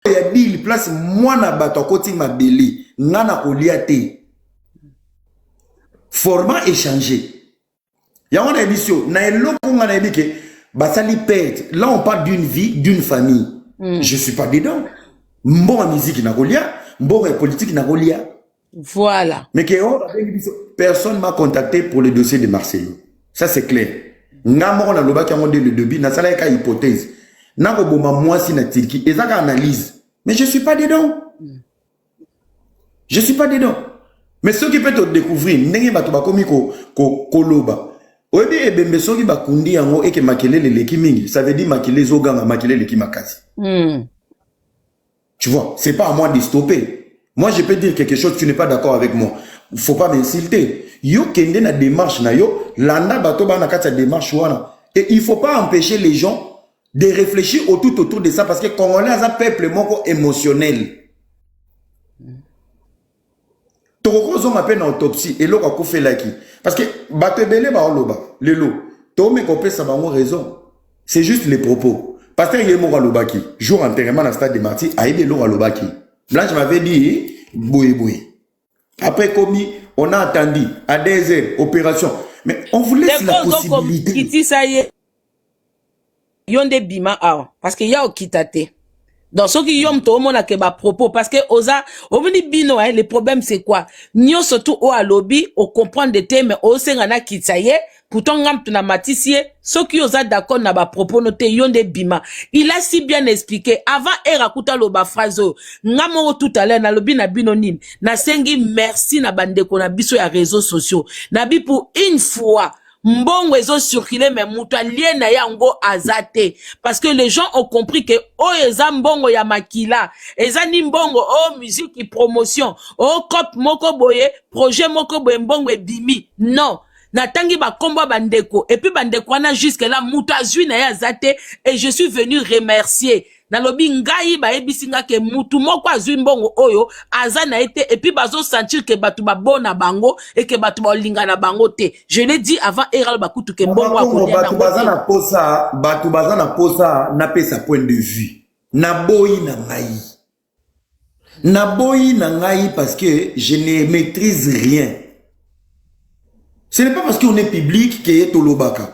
Il y a dit place moi na bato koti ma belé ngana oliate format échangé. Il y a une émission na eloko ngana dit que basali pète. Là on parle d'une vie, d'une famille. Je suis pas dedans. Bon musique na golia, bon politique na golia. Voilà. Mais que personne m'a contacté pour le dossier de Marcelo. Ça c'est clair. Ngamo na loba ki ngonde le début na sala ka hypothèse. Nako boma moi si na tilki ezaka analyse. Mais je suis pas dedans. Je suis pas dedans. Mais ceux qui peuvent te découvrir ndenge bato ba komi ko loba. Oyebi ebembe soki bakundi yango eke makelele leki mingi, ça veut dire makelele zoganga makelele leki makasi. Tu vois, c'est pas à moi de stopper. Moi, je peux dire quelque chose, tu n'es pas d'accord avec moi. Faut pas m'insulter. Yo kende na démarche na yo, landa bato ba na kata démarche wana. Et il faut pas empêcher les gens de réfléchir autour de ça parce que Congolais a un peuple moko émotionnel. Toko m'appelle en autopsie et l'eau a fait là qui. Parce que bato belé ba oloba, le lo. To me kopé ça bango raison. C'est juste les propos. Parce que Yemo Alobaki, jour enterrement dans le stade de Marty, a aidé l'eau Alobaki. Blanche m'avait dit, boui. Après, commis, on a attendu à des heures, opération. Mais on vous laisse la possibilité. Kiti ça y est. Yonde bima awa. Parce que y'a au kitate. Dans ce qui yom to mon a ba propos. Parce que oza, au veni bino, hein, le problème c'est quoi? Nyo surtout au alobi, au comprendre des thèmes, au sengana kitaye. Pourtant, ngam tuna matissier, ceux qui osent d'accord na ba propos noté yonde bima. Il a si bien expliqué. Avant, erakuta lo ba phrase, ngamo tout à l'heure, na lobi na binonim. Na sengi merci na bande ko na biso ya réseaux sociaux. Na bi pour une fois, mbongo ezo circuler mais muta lié na yango azate. Parce que les gens ont compris que, oh, eza mbongo ya makila. Eza ni mbongo, oh, musique et promotion. Oh, cop moko boye, projet moko boye mbongo e bimi. Non. Natangi ba kombo bandeko et puis bandeko wana jusque là muta zui na ya zate et je suis venu remercier na lobi ngai ba ebisinga ke mutu moko azui mbongo oyo aza na été et puis bazo sentir que batu ba bona bango et que batu ba linga na bango te. Je l'ai dit avant eral bakutu ke mbongo akolia batu baza na posa na pesa point de vue na boyi na ngai parce que je ne maîtrise rien. Ce n'est pas parce qu'on est public qu'il y a Tolobaka.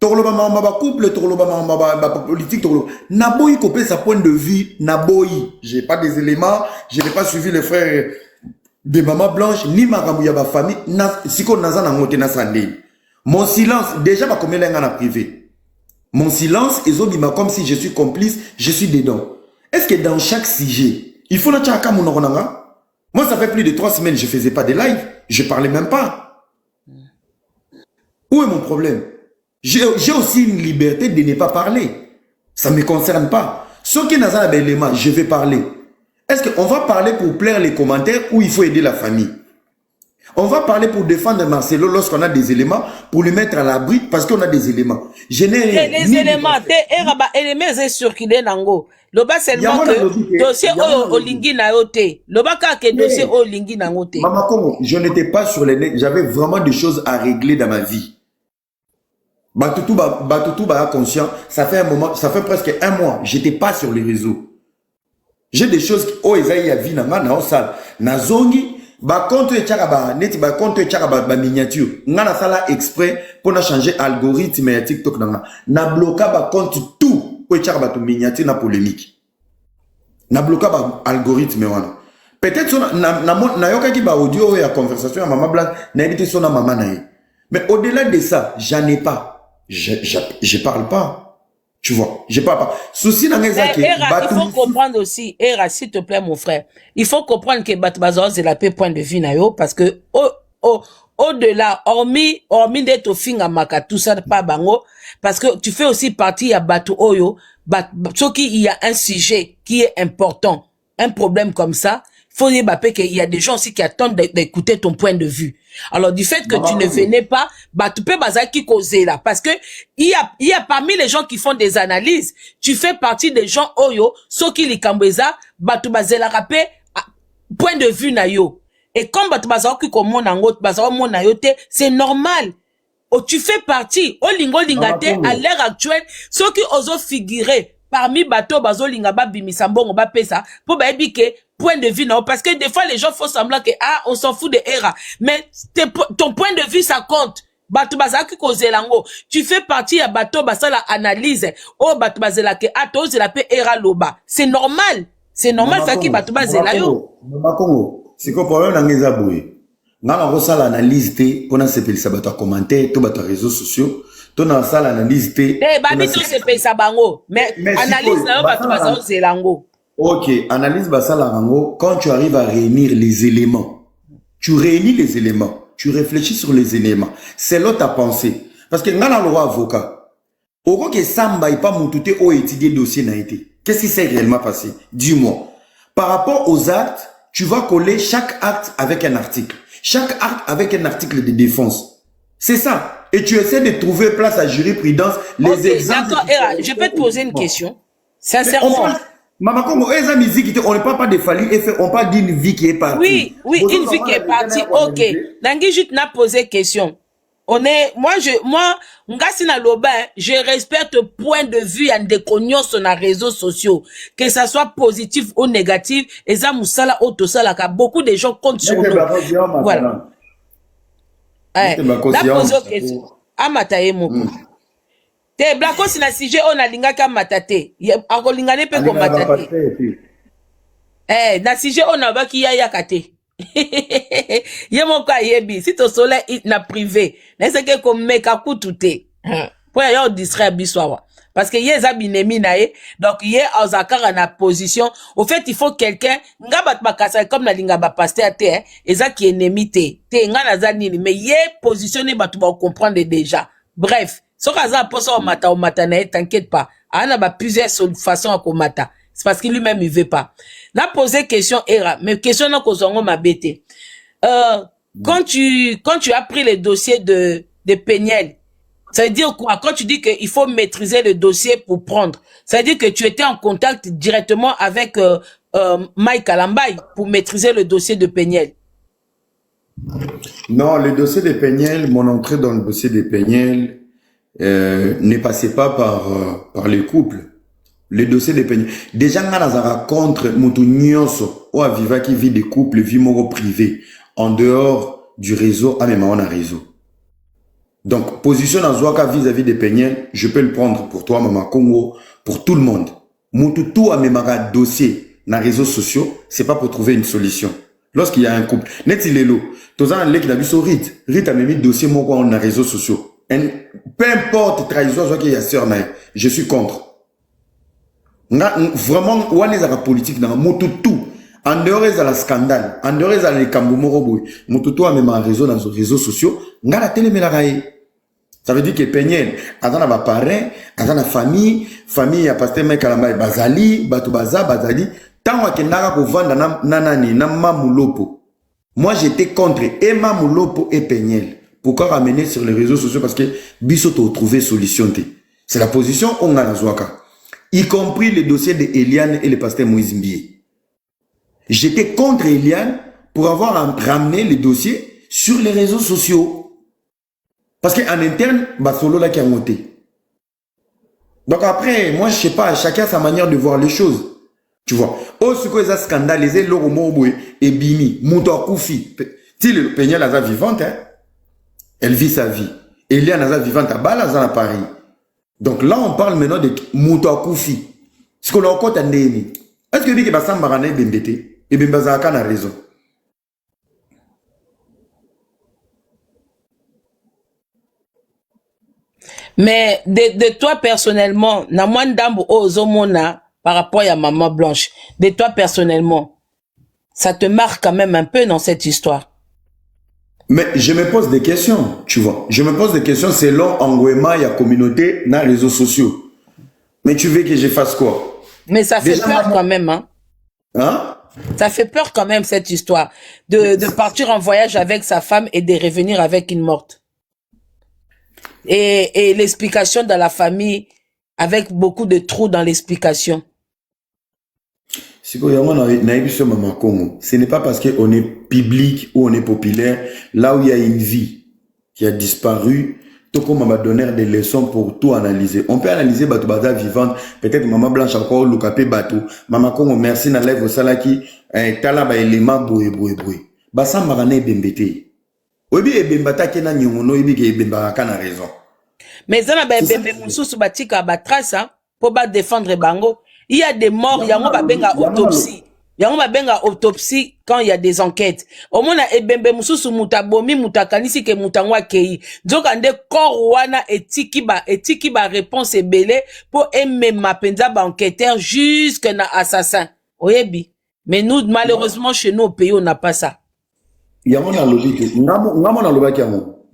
Toloba ma couple, Toloba ma politique, Toloba. Naboyi copé sa point de vue, Naboyi. J'ai pas des éléments, je n'ai pas suivi les frères de Maman Blanche, ni Maramouya ma famille, Siko Nazan a monté na sandé. Mon silence, déjà ma commune en a privé. Mon silence, ils ont dit comme si je suis complice, je suis dedans. Est-ce que dans chaque sujet, il faut la tchaka mon oronanga? Moi, ça fait plus de 3 semaines, je faisais pas de live, je parlais même pas. Où est mon problème? J'ai aussi une liberté de ne pas parler. Ça ne me concerne pas. Ce qui n'a pas d'éléments, je vais parler. Est-ce qu'on va parler pour plaire les commentaires ou il faut aider la famille? On va parler pour défendre Marcelo lorsqu'on a des éléments, pour le mettre à l'abri parce qu'on a des éléments. Je n'ai rien. Les éléments, éléments c'est circulé nango. Loba seulement que dossier au lingi na yote. Loba ka dossier au lingi na yote. Maman Congo, je n'étais pas sur les nets, j'avais vraiment des choses à régler dans ma vie. Batutu ba conscient, ça fait un moment, ça fait presque 1 mois, j'étais pas sur les réseaux. J'ai des choses oh ezaï ya vie na nga sal na zongi ba compte etchaka ba neti ba compte etchaka ba miniature nga sala exprès pour na changer algorithme ya TikTok na bloquer ba compte tout pour etchaka ba to miniature na polémique na bloquer ba algorithme wana peut-être na yoka ki ba audio ya conversation ya Maman Blanche na éviter son maman na ye. Mais au-delà de ça, j'en ai pas. Je parle pas. Tu vois, je parle pas. Souci dans les actes. Il faut comprendre aussi, Era, s'il te plaît, mon frère. Il faut comprendre que Batbazor, c'est la paix point de vue, nayo, parce que, au-delà, hormis d'être au fin à Maka, tout ça, pas bango, parce que tu fais aussi partie à Batu Oyo, sauf qu'il y a un sujet qui est important, un problème comme ça, faut dire qu'il y a des gens aussi qui attendent d'écouter ton point de vue. Alors, du fait que tu ne venais pas, tu peux qui causer là. Parce que, il y a parmi les gens qui font des analyses, tu fais partie des gens, oyo, ceux qui les kambeza, tu bazela rapé, point de vue na yo. Et comme tu bazela qui comme mon angot, bazela mon nayote, c'est normal. Oh, tu fais partie, oh lingo lingate, à l'heure actuelle, ceux qui osent figurer, parmi bateau bazolinga babimisa mbongo bapesa pour bayebi que point de vue non, parce que des fois les gens font semblant que on s'en fout de ERA, mais ton point de vue ça compte. Bato bazaki kozelango, tu fais partie ya bato basala analyse o bato bazela ke to zela pe ERA loba, c'est normal faki bato bazela yo Mama Congo c'est quoi problème nangeza boye ngana ko sala analyse te pona sepelisa bato commentaire to bato réseaux sociaux to na sala analyse te babi to sepelisa bango mais analyse na yo bato bazozelango. OK, analyse basala rango quand tu arrives à réunir les éléments. Tu réunis les éléments. Tu réfléchis sur les éléments. C'est là ta pensée. Parce que dans le roi avocat, au cas que Samba n'est pas moutouté ou étudié le dossier n'a été. Qu'est-ce qui s'est réellement passé? Dis-moi. Par rapport aux actes, tu vas coller chaque acte avec un article. Chaque acte avec un article de défense. C'est ça. Et tu essaies de trouver place à jurisprudence. Les exemples. D'accord, je peux te poser une question. Sincèrement. Maman, comme on ne parle pas de Fali, on parle d'une vie qui est partie. Oui, une vie qui est partie. Ok. Nangi juste n'a posé question. Ngasina Loba, je respecte le point de vue en décognon sur les réseaux sociaux. Que ça soit positif ou négatif, et ça moussala autosala, car beaucoup de gens comptent sur nous. Voilà. La pose question. Amataye moko. Te blako sina sujet on a lingaka matate. Akolingane pe ko matate. Na sujet on a baki ya kate. Ye moko ayebi si to soleil na privé. Na seke ko meka kutute. Pour ya distrait biswawa. Parce que ye zabinemi na ye, donc ye ozakara na position. Au fait, il faut quelqu'un ngabat bakasa comme na linga ba pasteur te, eza qui ennemi te. Te ngana za nini mais ye positionné batu ba comprendre déjà. Bref, so kaza poso o mata na ye, t'inquiète pas. Ana ba plusieurs façons à komata. C'est parce qu'il lui-même il veut pas. La poser question era, mais question na kozongo mabete. Quand tu as pris le dossier de Peniel, ça veut dire quoi? Quand tu dis qu'il faut maîtriser le dossier pour prendre, ça veut dire que tu étais en contact directement avec Mike Alambay pour maîtriser le dossier de Peniel. Non, le dossier de Peniel, mon entrée dans le dossier de Peniel ne passait pas par les couples. Le dossier de Peniel. Déjà, on a contre Moutounioso ou Aviva qui vit des couples, vie moro privé, en dehors du réseau, même on a réseau. Donc, position dans Zouaka vis-à-vis de Peniel, je peux le prendre pour toi, Maman Congo, pour tout le monde. Moutoutou a même un dossier dans les réseaux sociaux, c'est pas pour trouver une solution. Lorsqu'il y a un couple, net il est là. Tous les gens qui a vu sur Rit a même mis dossier mon dans les réseaux sociaux. Peu importe trahison, soit qu'il y a sœur naï, je suis contre. Vraiment, on est dans la politique dans Moutoutou. En dehors de la scandale, en dehors de les Kambumoroboui, Moutoutou a même un réseau dans les réseaux sociaux, on a la télé mélaraï. Ça veut dire que Peniel, attends à parrain, attends à famille à pasteur Mike Alambay, Bazali, Bazali, tant que n'a pas vendre nanani, Mamulopo. Moi, j'étais contre et Mamulopo et Peniel. Pourquoi ramener sur les réseaux sociaux? Parce que Bissoto a trouvé solution. C'est la position on a la Zouaka. Y compris le dossier de Eliane et le pasteur Moïse Mbié. J'étais contre Eliane pour avoir ramené le dossier sur les réseaux sociaux. Parce qu'en interne, solo là qui a monté. Donc après, moi je sais pas, chacun a sa manière de voir les choses. Tu vois. Oh, ce que ça scandalisé, Loro Moboué et Bimi, Mouto Koufi. Si le Peniel a vivante, hein, elle vit sa vie. Eliane a vivante à Balazan à Paris. Donc là, on parle maintenant de Mouto Koufi. Ce qu'on a encore tendé. Est-ce que vous dites que Bassam Barana est bembété? Et Bembazaka a raison. Mais de toi personnellement, na mwandambo ozomona par rapport à Maman Blanche, de toi personnellement, ça te marque quand même un peu dans cette histoire. Mais je me pose des questions, tu vois. Je me pose des questions selon Angoema, il y a communauté dans les réseaux sociaux. Mais tu veux que je fasse quoi? Mais ça fait déjà, peur quand même, hein? Hein? Ça fait peur quand même cette histoire de partir en voyage avec sa femme et de revenir avec une morte. Et l'explication dans la famille avec beaucoup de trous dans l'explication. Ce n'est pas parce qu'on est public ou on est populaire, là où il y a une vie qui a disparu, Toko m'a donné des leçons pour tout analyser. On peut analyser Bato Bata vivante, peut-être Maman Blanche encore, Lukapé Bato, Maman Kongo, merci, na lève au salaki, tala ba élément boue. Basa marane bembete. Obi e bembata kena nyongono, ebi ke bembaka na raison. Mais zana ba bembe mususu batika batrasa, pour ba défendre bango. Il y a des morts, yango ba benga autopsie. Yango ba benga autopsie quand il y a des enquêtes. Au moins na ebembe mususu mutabomi mutakanisi ke mutangwa kei. Nzoka nde corps wana etiki ba réponse ebele pour aimer ma penza ba enquêteur jusque na assassin. Oyebi. Mais nous malheureusement chez nous au pays on n'a pas ça. Yango na lobiki, ngamo na lobaki yango.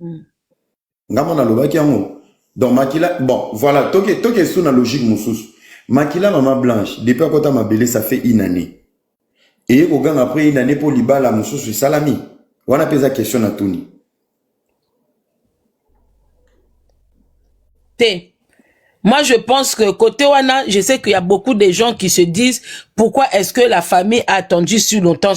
Ngamo na lobaki yango. Donc Makila, bon, voilà, toke sous la logique mususu. Makila Maman Blanche, depuis quand m'a belé ça fait une année. Et au gang après une année pour libala mususu salami. On a posé la question à Tony. Moi, je pense que côté Wana, je sais qu'il y a beaucoup de gens qui se disent pourquoi est-ce que la famille a attendu si longtemps.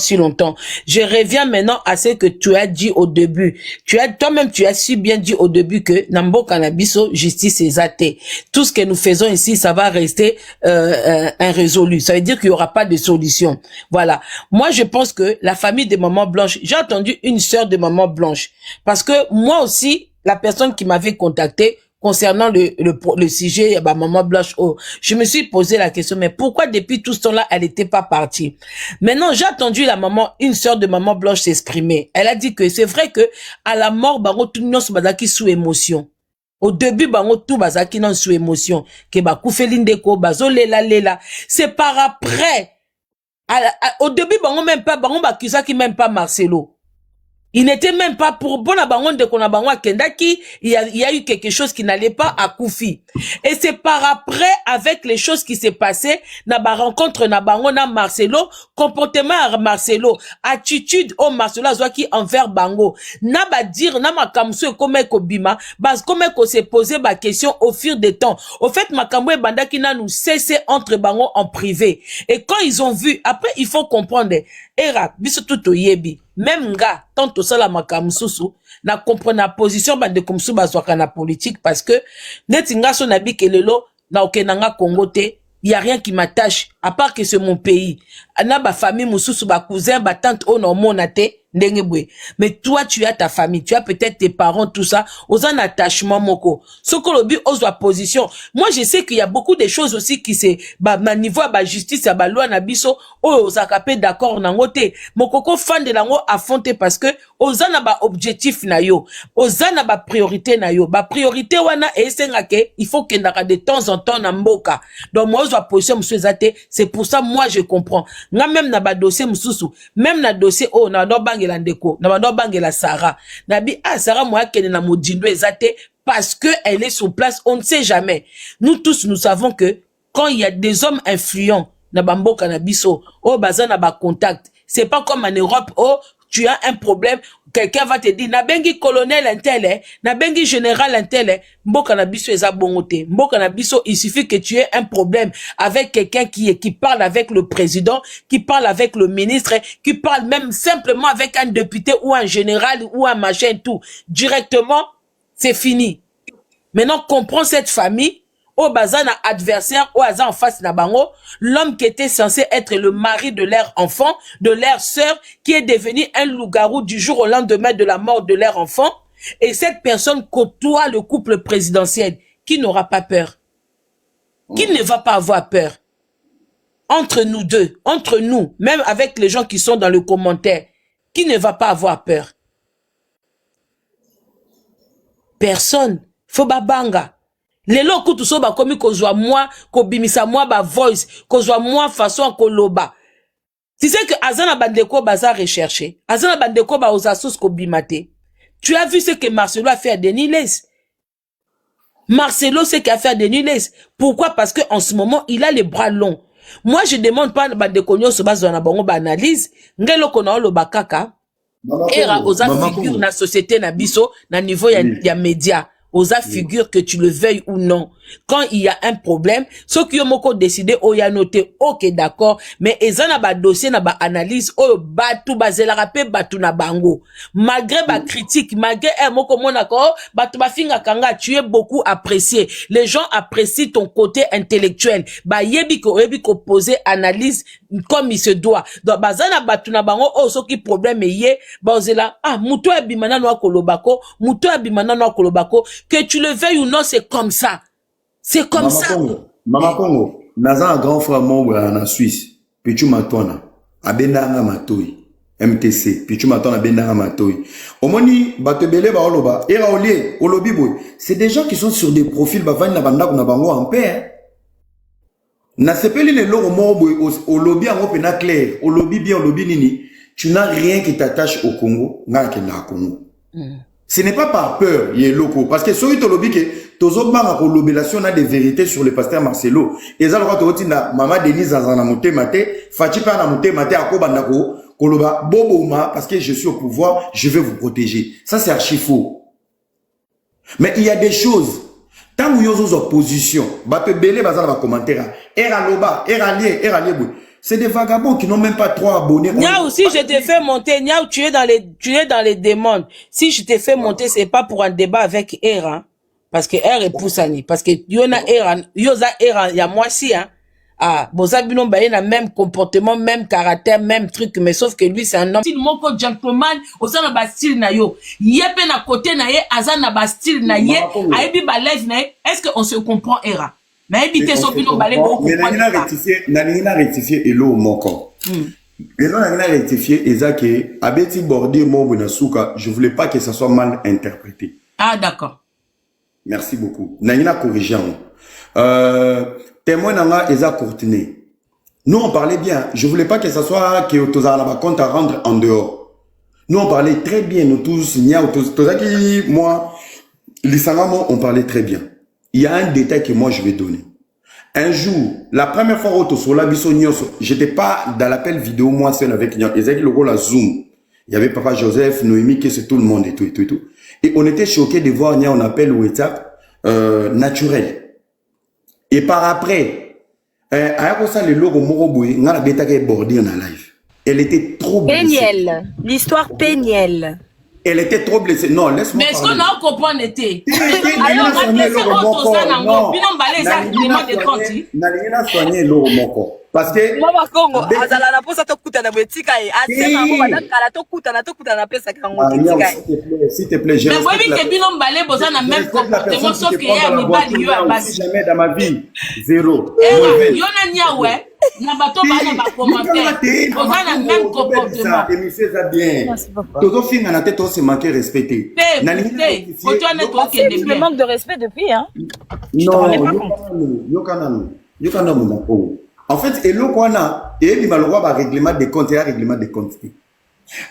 Je reviens maintenant à ce que tu as dit au début. Toi-même, tu as si bien dit au début que Nambo Cannabiso, justice et athée. Tout ce que nous faisons ici, ça va rester irrésolu. Ça veut dire qu'il n'y aura pas de solution. Voilà. Moi, je pense que la famille de Maman Blanche, j'ai entendu une sœur de Maman Blanche. Parce que moi aussi, la personne qui m'avait contacté, concernant le sujet, bah, Maman Blanche, oh, je me suis posé la question, mais pourquoi depuis tout ce temps-là, elle n'était pas partie? Maintenant, j'ai entendu une sœur de Maman Blanche s'exprimer. Elle a dit que c'est vrai que à la mort, bango tout non bazaki sous émotion. Au début, bango tout bazaki non sous émotion. Que ba koufelindeko, bazo lela. C'est par après. Au début, bango même pas, bango bakisaki même pas Marcelo. Il n'était même pas pour bon abangon de konabango kendaki, il y a eu quelque chose qui n'allait pas à Koufi. Et c'est par après, avec les choses qui s'est passées, na ba rencontre na bango na Marcelo, comportement à Marcelo, attitude au Marcelo azwaki envers bango. Na ba dire, na makamso comme bima, bas comme ko s'est posé ba question au fil des temps. Au fait, makambo e bandaki na nous cessé entre bango en privé. Et quand ils ont vu, après il faut comprendre, era, biso tout yebi. Même nga, tant tout ça la makamususu, na comprendre la position bande comme sou bazwaka na politique parce que net nga son abi kelelo na okenanga Congo te, y a rien qui m'attache à part que c'est mon pays. Na ba famille mususu ba cousin ba tante ono monate ndenge. Mais toi tu as ta famille, tu as peut-être tes parents tout ça, aux un attachement moko. Sokolobi ose position. Moi je sais qu'il y a beaucoup de choses aussi qui c'est ba niveau ba justice ba loi na biso aux akapé d'accord nangote. Mokoko fan de lango affronter parce que aux na ba objectif na yo, aux na ba priorité na yo. Ba priorité wana esengake, il faut que ndaka de temps en temps na mboka. Donc moi ose position monsieur Zate, c'est pour ça moi je comprends. Nga même na ba dossier mususu, même na dossier oh na do bang la ndeko na bando bangela Sarah nabi Sarah moi kene na modindo ezate parce que elle est sur place, on ne sait jamais. Nous tous nous savons que quand il y a des hommes influents na bamboka na biso oh baza na ba contact, c'est pas comme en Europe oh tu as un problème, quelqu'un va te dire na bengi colonel intel, na bengi général intel, mboka na biso eza bongote. Mboka na biso, il suffit que tu aies un problème avec quelqu'un qui parle avec le président, qui parle avec le ministre, qui parle même simplement avec un député ou un général ou un machin tout. Directement, c'est fini. Maintenant, comprends cette famille. Au bazana adversaire, au hasard en face na bango, l'homme qui était censé être le mari de leur enfant, de leur sœur, qui est devenu un loup-garou du jour au lendemain de la mort de leur enfant, et cette personne côtoie le couple présidentiel, qui n'aura pas peur? Qui ne va pas avoir peur? Entre nous deux, entre nous, même avec les gens qui sont dans le commentaire, qui ne va pas avoir peur? Personne. Faut babanga. Lelo kutu so ba komi kozwa moi, ko bimisa moi ba voice, kozwa moi façon koloba. Tu sais que azana bandeko baza recherché, azana bandeko ba ozasos ko bimate. Tu as vu ce que Marcelo a fait à Denis Les? Marcelo ce qu'il a fait à Denis Les. Pourquoi? Parce que en ce moment, il a les bras longs. Moi, je demande pas bandeko nyo so bazana bango ba analyse, ngelo kona lo bakaka. Era oza figure na société na biso na niveau ya média. Osa figure que tu le veuilles ou non. quand il y a un problème, ceux qui ont décidé, oh, y a noté, ok, d'accord, mais ils ont un dossier, na ba analyse, oh, batu, bazela rapé, batu na bango. Malgré ba critique, malgré un mot comme on a batu ba finga kanga, tu es beaucoup apprécié. Les gens apprécient ton côté intellectuel. Ba yebi ko poser analyse comme il se doit. Donc, bazana batu na bango, oh, ceux qui problème yé, bazela, ah, muto abimana no kolobako, muto abimana no kolobako, que tu le veuilles ou non, c'est comme ça. C'est comme Mama ça. Congo, Mama Congo, naza un grand frère membre en Suisse, Pichu Matona, abendanga matoi, MTC, Pichu Matona abendanga matoi. Omoni, batebele ba oloba, era olie, olobi boy, c'est des gens qui sont sur des profils, bavani na banda kuna bango en paix. Na sepeli le loro mo boy, olobi ango pena clair, olobi bien, olobi nini, tu n'as rien qui t'attache au Congo, n'a que na Congo. Ce n'est pas par peur, il est loco. Parce que si tu lobby que tozobanga ko lobelation a des vérités sur le pasteur Marcelo. Et ça le roi totina maman Denise Zanzana moté maté, Fati pa na moté maté akoba ndako koloba bobouma parce que je suis au pouvoir, je vais vous protéger. Ça c'est archi faux. Mais il y a des choses. Tant que vous êtes en opposition, batte belé bazala va commentaire. Era loba, era lié boui. C'est des vagabonds qui n'ont même pas 3 abonnés. Niaou, si je te fais monter, Niaou, tu es dans les demandes. Si je te fais monter, c'est pas pour un débat avec Era, hein, parce que R est poussani, parce que Yona Era, Yosa Era, il y a moi aussi, hein. Ah, Bozabino Baye a même comportement, même caractère, même truc, mais sauf que lui, c'est un homme. Si moko gentleman, au sein de Bastille na yo, yepe na côté na ye, azan na Bastille na ye, aebi ba live na ye, est-ce qu'on se comprend Era? Mais évitez son bino balé beaucoup. Mais n'a rectifié Elo Moko. Elo n'a rectifié Ezake, Abeti Bordi Mo Souka, je voulais pas que ça soit mal interprété. Ah, d'accord. Merci beaucoup. N'a corrigé. Témoin n'a Eza Courtenay. Nous on parlait bien. Je voulais pas que ça soit que Otoza la compte à rendre en dehors. Nous on parlait très bien, nous tous, Nia Otozaki, moi, Lissangamo, on parlait très bien. Il y a un détail que moi je vais donner. Un jour, la première fois où sur la j'étais pas dans l'appel vidéo moi seul avec Nyon. Ils avaient le rôle à Zoom. Il y avait Papa Joseph, Noémie, qui c'est tout le monde et tout. Et on était choqués de voir Nyon, on appelle au WhatsApp naturel. Et par après, à ça le logo Moroboui, on a la bêta qui est bordée en live. Elle était trop blessée. Péniel, l'histoire Péniel. Elle était trop blessée. Non, laisse-moi mais est-ce qu'on a compris était? Alors, on a blessé parce que Mama Congo, azala na posa to kuta na betika e. Asema ngo badakala to kuta na pesa kango betika e. S'il te plaît, mais oui, que bino balé boza na même comportement sauf que ya mi bali yo abasi. Jamais dans ma vie, zéro. Yo na nia ouais. Na bato bana ba commentaire. Boza na même comportement. Et monsieur ça bien. Todo finga na tête on se manquer respecter. Le manque de respect depuis hein. Non, yo kana mo. En fait, Elo Kwana, et il va le voir règlement de compte et règlement de compte.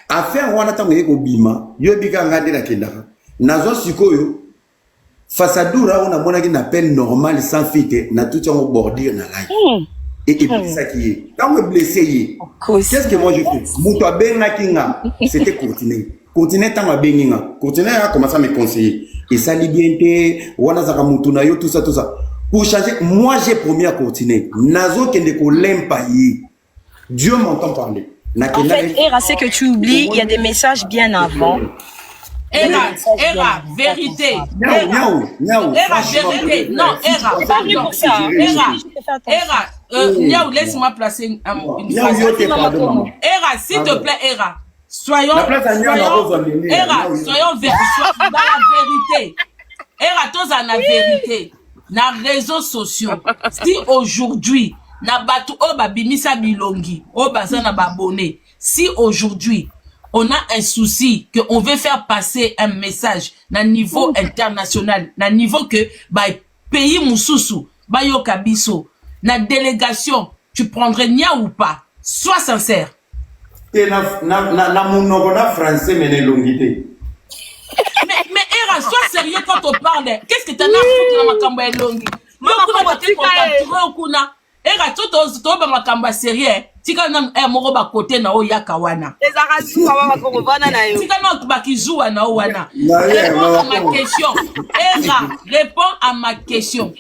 Affaire Wana Tango Eko Bima, yo biga ngade la kendara. Nazo Sikoyo, face à Doura, on a mon appel normal sans fite, na tout en bordir na live. Et puis ça qui est. Quand on est blessé, qu'est-ce que moi je fais? Mouto Benga Kinga, c'était continuer. Continuer tant à Benga. Continuer à commencer à me conseiller. Et ça liberté, Wana Zakamutuna, yo, tout ça. Pour changer, moi j'ai promis à continuer. Nazo Kendeko l'empaillé. Dieu m'entend parler. En fait, Era, c'est que tu oublies, il y a des messages bien avant. Era, vérité. Era, vérité. Non, Era, pardon. Era, Niaou, laisse-moi placer une phrase. Era, s'il te plaît, Era. Soyons dans la vérité. Era, tous en la vérité. Na réseaux sociaux. Si aujourd'hui, na batu oba bimisa bilongi, oba zana babone. Si aujourd'hui, on a un souci que on veut faire passer un message na niveau international, na niveau que ba pays mususu, ba yoka biso, na délégation, tu prendrais nia ou pas? Sois sincère. Et na monogona français mais longité. Mais Era, sois sérieux quand on parle. Qu'est-ce que t'as à foutre dans ma cambo longue? Ega to ba makambo sérieux. Tika na moko ba côté na o yaka wana. Ezaka zuwa mama Congo vana na yo. Tika na ba kizuwa na o wana. Réponds à ma question. Ega, réponds à ma question.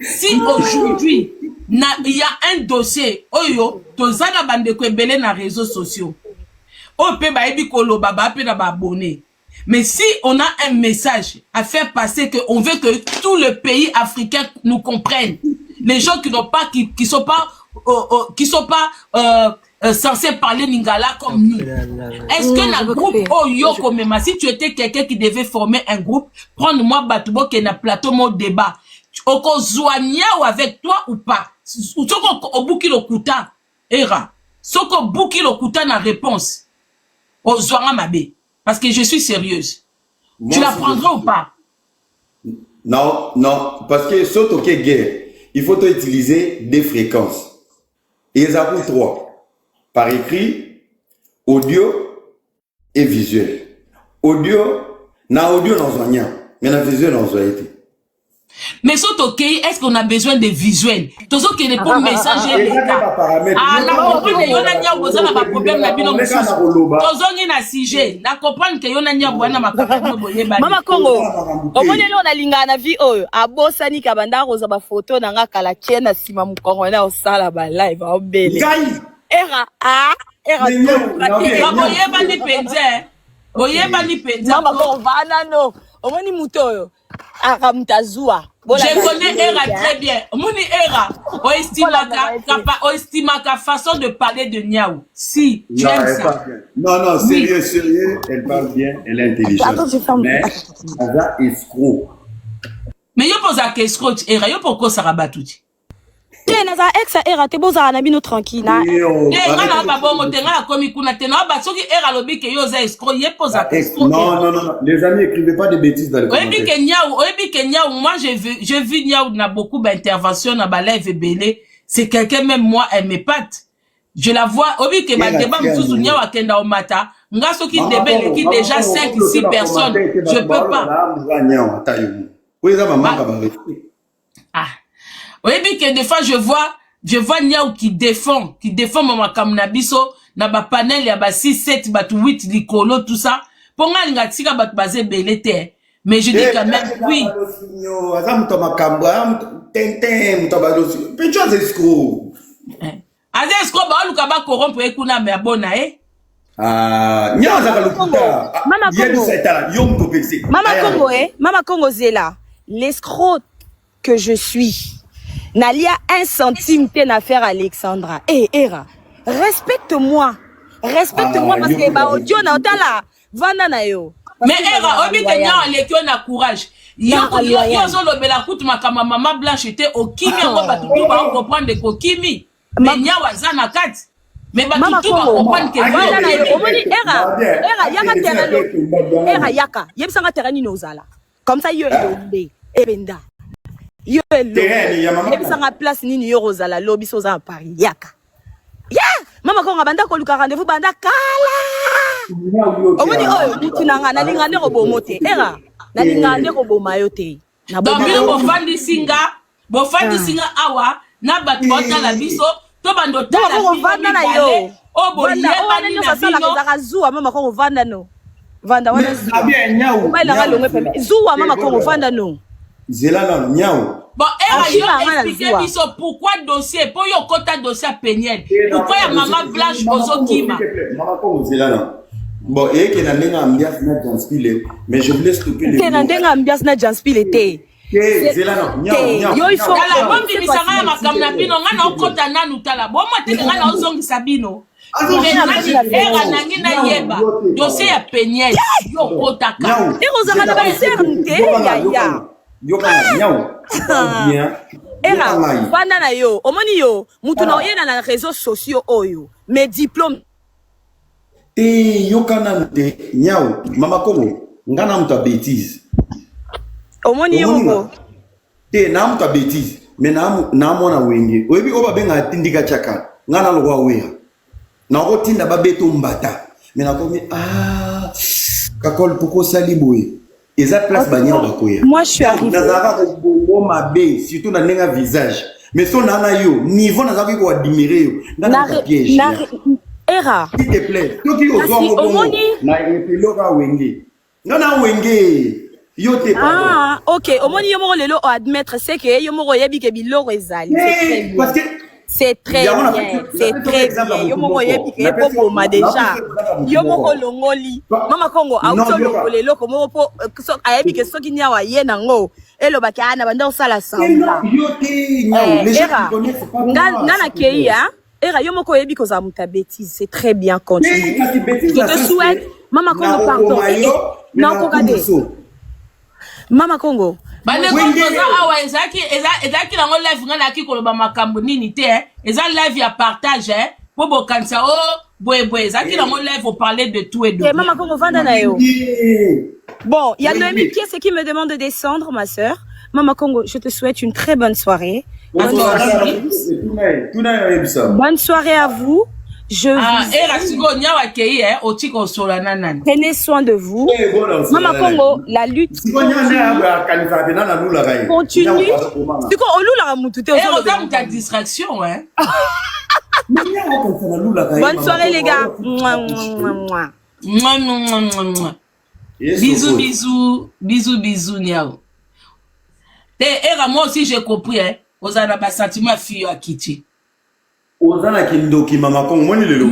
Si aujourd'hui il y a un dossier oyo tozana bande ko ebele na réseaux sociaux. O pe ba ebi koloba ba pe na ba abonné. Mais si on a un message à faire passer que on veut que tout le pays africain nous comprenne, les gens qui n'ont pas qui sont pas censés parler lingala comme nous. Est-ce que la groupe Oyoko même si tu étais quelqu'un qui devait former un groupe, prendre-moi Batubo qui est na plateau mon débat, oko zoania ou avec toi ou pas? Soko obuki lokuta era. Soko buki lokuta na réponse. O zoanga mabe. Parce que je suis sérieuse. Moi, tu la prendras ou pas? Non, non. Parce que saute au guerre, il faut utiliser des fréquences. Et ils ont 3. Par écrit, audio et visuel. Audio, na audio dans un lien. Mais na visuel dans un été. Mais saute ok, est-ce qu'on a besoin de visuels? Tous ceux qui répondent message et ah, la comprendre que yona nya boza na ba problème na bino mususu. Tous ceux qui na sujet, la comprendre que yona nya boana makaka boye ba. Mama Congo, omone lo na linga na vie oyo, abosani ka banda roza ba photo na nga kala kiena sima mukongo na osala ba live obele. Era boye ba ni penze. Boye ba ni penze. Mama Congo vana no. Omoni mutoyo. Je connais Era très bien. Moni Era, on estime la façon de parler de Niaou. Si, tu aimes ça. Non, non, sérieux, sérieux, elle parle bien, elle est intelligente. Mais, elle a escroc. Mais yo pose la question, Era, yo pourquoi ça rabat tout? Naza ex Era te boza na bino tranquille na. Nga na ba bongo te nga komi kuna te na ba soki Era lobi ke yo za escroc, ye pose la question. Non, non, non, les amis, écrivez pas de bêtises dans les commentaires. Oyebi ke Niaou, moi j'ai vu Niaou na beaucoup d'interventions na ba live belé. C'est quelqu'un même moi elle m'épate. Je la vois, oyebi ke ba débat msusu Niaou akenda o mata. Nga soki débele qui déjà 5 6 personnes, je peux pas. Ah. Oui, que des fois je vois Niaou qui défend Mama Kamnabiso, na ba panel ya ba 6, 7, ba 8, likolo, tout ça. Pour nga linga tika ba basé belete. Mais je dis quand même, oui. Aze escroc, ba luka ba corrompre ekuna me abona, eh? Ah, Mama Congo Zela, l'escroc que je suis. Nalia 1 centime t'es affaire Alexandra. Eh, Era, respecte-moi. Respecte-moi parce que ba audio na otala vanda na yo. Mais Era, obi kenya alekio na courage. Yo zo lobela kutu makama mama Blanche était au kimi ngo batutu ba comprendre ko kimi. Mais nya wazana kati. Mais batutu ba comprendre que vanda na yo. Omoni Era yaka terano. Era yaka. Yebisanga terani nozala. Comme ça yo elombe. Ebenda. Yo ebisanga place nini yo rozala lobi soza à Paris yaka ya mama ko ngabanda ko luka rendez-vous banda kala omoni oyo mutunanga na linga ndeko bomote era na linga ndeko bomayo te na bombilo bofandi singa awa na batu otala biso to bando tala vanda na yo o boyeba ni na bino za zuwa mama ko vanda no vanda wana zuwa ba la ngalongwe pembe zuwa mama ko vanda no Zela Niaou. Bon, elle a expliqué pourquoi dossier, pour yon quota dossier à Péniel. Pourquoi y a maman Blanche Ozokima. Maman comme Zela. Bon, et qu'il y a une ambiance na janspile, mais je voulais stopper les. Il y a une ambiance na janspile te. Zela Niaou. Yo il faut. La bombe di bisanga ma kamna bino ngana okota na nutala. Bon moi te ngana ozongi sabino. Era nangi na yeba. Dossier à Péniel. Yo kota ka. Et Rosa na ba cernte ya. Era vanda na yo omoni yo mutu na oyena na réseaux sociaux oyo mes diplômes te yokana te Niaou mama Congo ngana muta bêtise omoni yo te na muta bêtise mais na mona wenge oyebi oba benga tindika chaka ngana lokwa weya na otinda babeto mbata mais na komi kakol poko sali boye. Moi, je suis arrivée. Surtout dans le visage. Mais son nana yo, niveau n'a pas quoi admirer yo. Dans ta piège. Era. S'il te plaît. Toi qui au moins na epiloga wenge. Non na wenge. Yo te Ah, OK. Au moins yo mo lelo o admettre c'est que yo mo yebi ke biloko ezali. Parce que c'est très bien. C'est très bien. Yo mo yebi ke popo ma déjà. Yo mo longoli. Mama Congo auto lelo ko mo po ayebi ke soki nya wa ye nango. Elo baka na banda osala saula. Yo te nya les gens connaissent pas. Ngana keia. Era yo moko yebi koza muta bêtise, c'est très bien continue. Je te souhaite Mama Congo pardon. Non kokade. Mama Congo. Bane koza awa ezaki nango live ngana ki koloba makambo nini te eza live ya partage po bokanisa boye ezaki nango live au parler de tout et de Mama Congo vanda na yo. Bon, il y a Noémie qui qui me demande de descendre ma sœur. Mama Congo, je te souhaite une très bonne soirée. Bonne soirée à vous. Je prenez soin de vous. Mama Congo, la lutte continue. Distraction, hein. Bonne soirée, les gars. Bisous, bisous, bisous, bisous, niao. Moi aussi, j'ai compris, hein. Vous avez un sentiment fille à Kiti. Ozana kindoki Mama Congo moni lelo.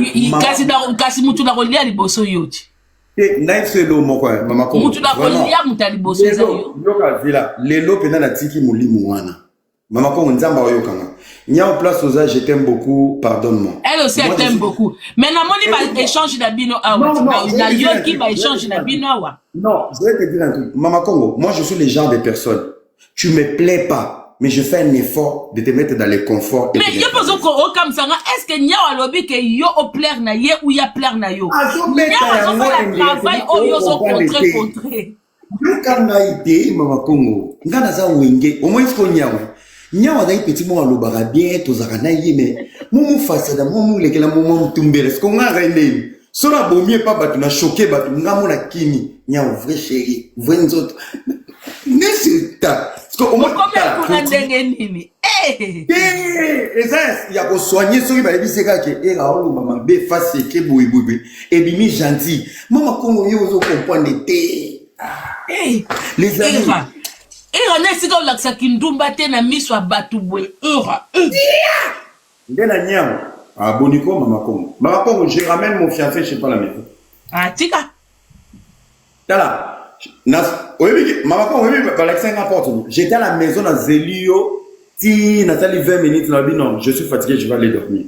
Kasi mutu na kolia liboso yoti. Naif se lo moko Mama Congo. Mutu na kolia muta liboso yo. Yoka vila lelo pena na tiki mulimu wana. Mama Congo nzamba oyokanga. Nya en place Oza, je t'aime beaucoup, pardonne-moi. Elle aussi elle t'aime beaucoup. Mais na moni ba échange na bino awa. Na yoki ba échange na bino awa. Non, je vais te dire un truc. Mama Congo, moi je suis le genre de personne. Tu me plais pas. Mais je fais un effort de te mettre dans le confort. Mais yo poso ko comme ça, est-ce que nya alobi que yo au plaire na ye ou ya plaire na yo? Nya zo fa la travail o yo zo contre. Yo kana ide Mama Congo. Ngana za wenge, au moins ko nyawa. Nyawa dai petit mo alobara bien to zaka na ye mais mumu fasada mumu lekela mumu tumbele. Ce qu'on a rendé. Sora bomie pas batu na choqué batu ngamu na kini. Nyawa vrai chéri, vrai nzoto. N'est-ce pas? Comment il y a soigner ceux qui va dire que et là on maman be face que boui et bimi gentil maman Congo yo zo comprendre té les amis on est si comme la kindumba te na miswa batu boy ndela nyam ah boniko Mama Congo je ramène mon fiancé chez toi la maison ah tika tala Mama Congo j'étais à la maison dans Zelio. Si Nathalie 20 minutes, non, je suis fatigué, je vais aller dormir.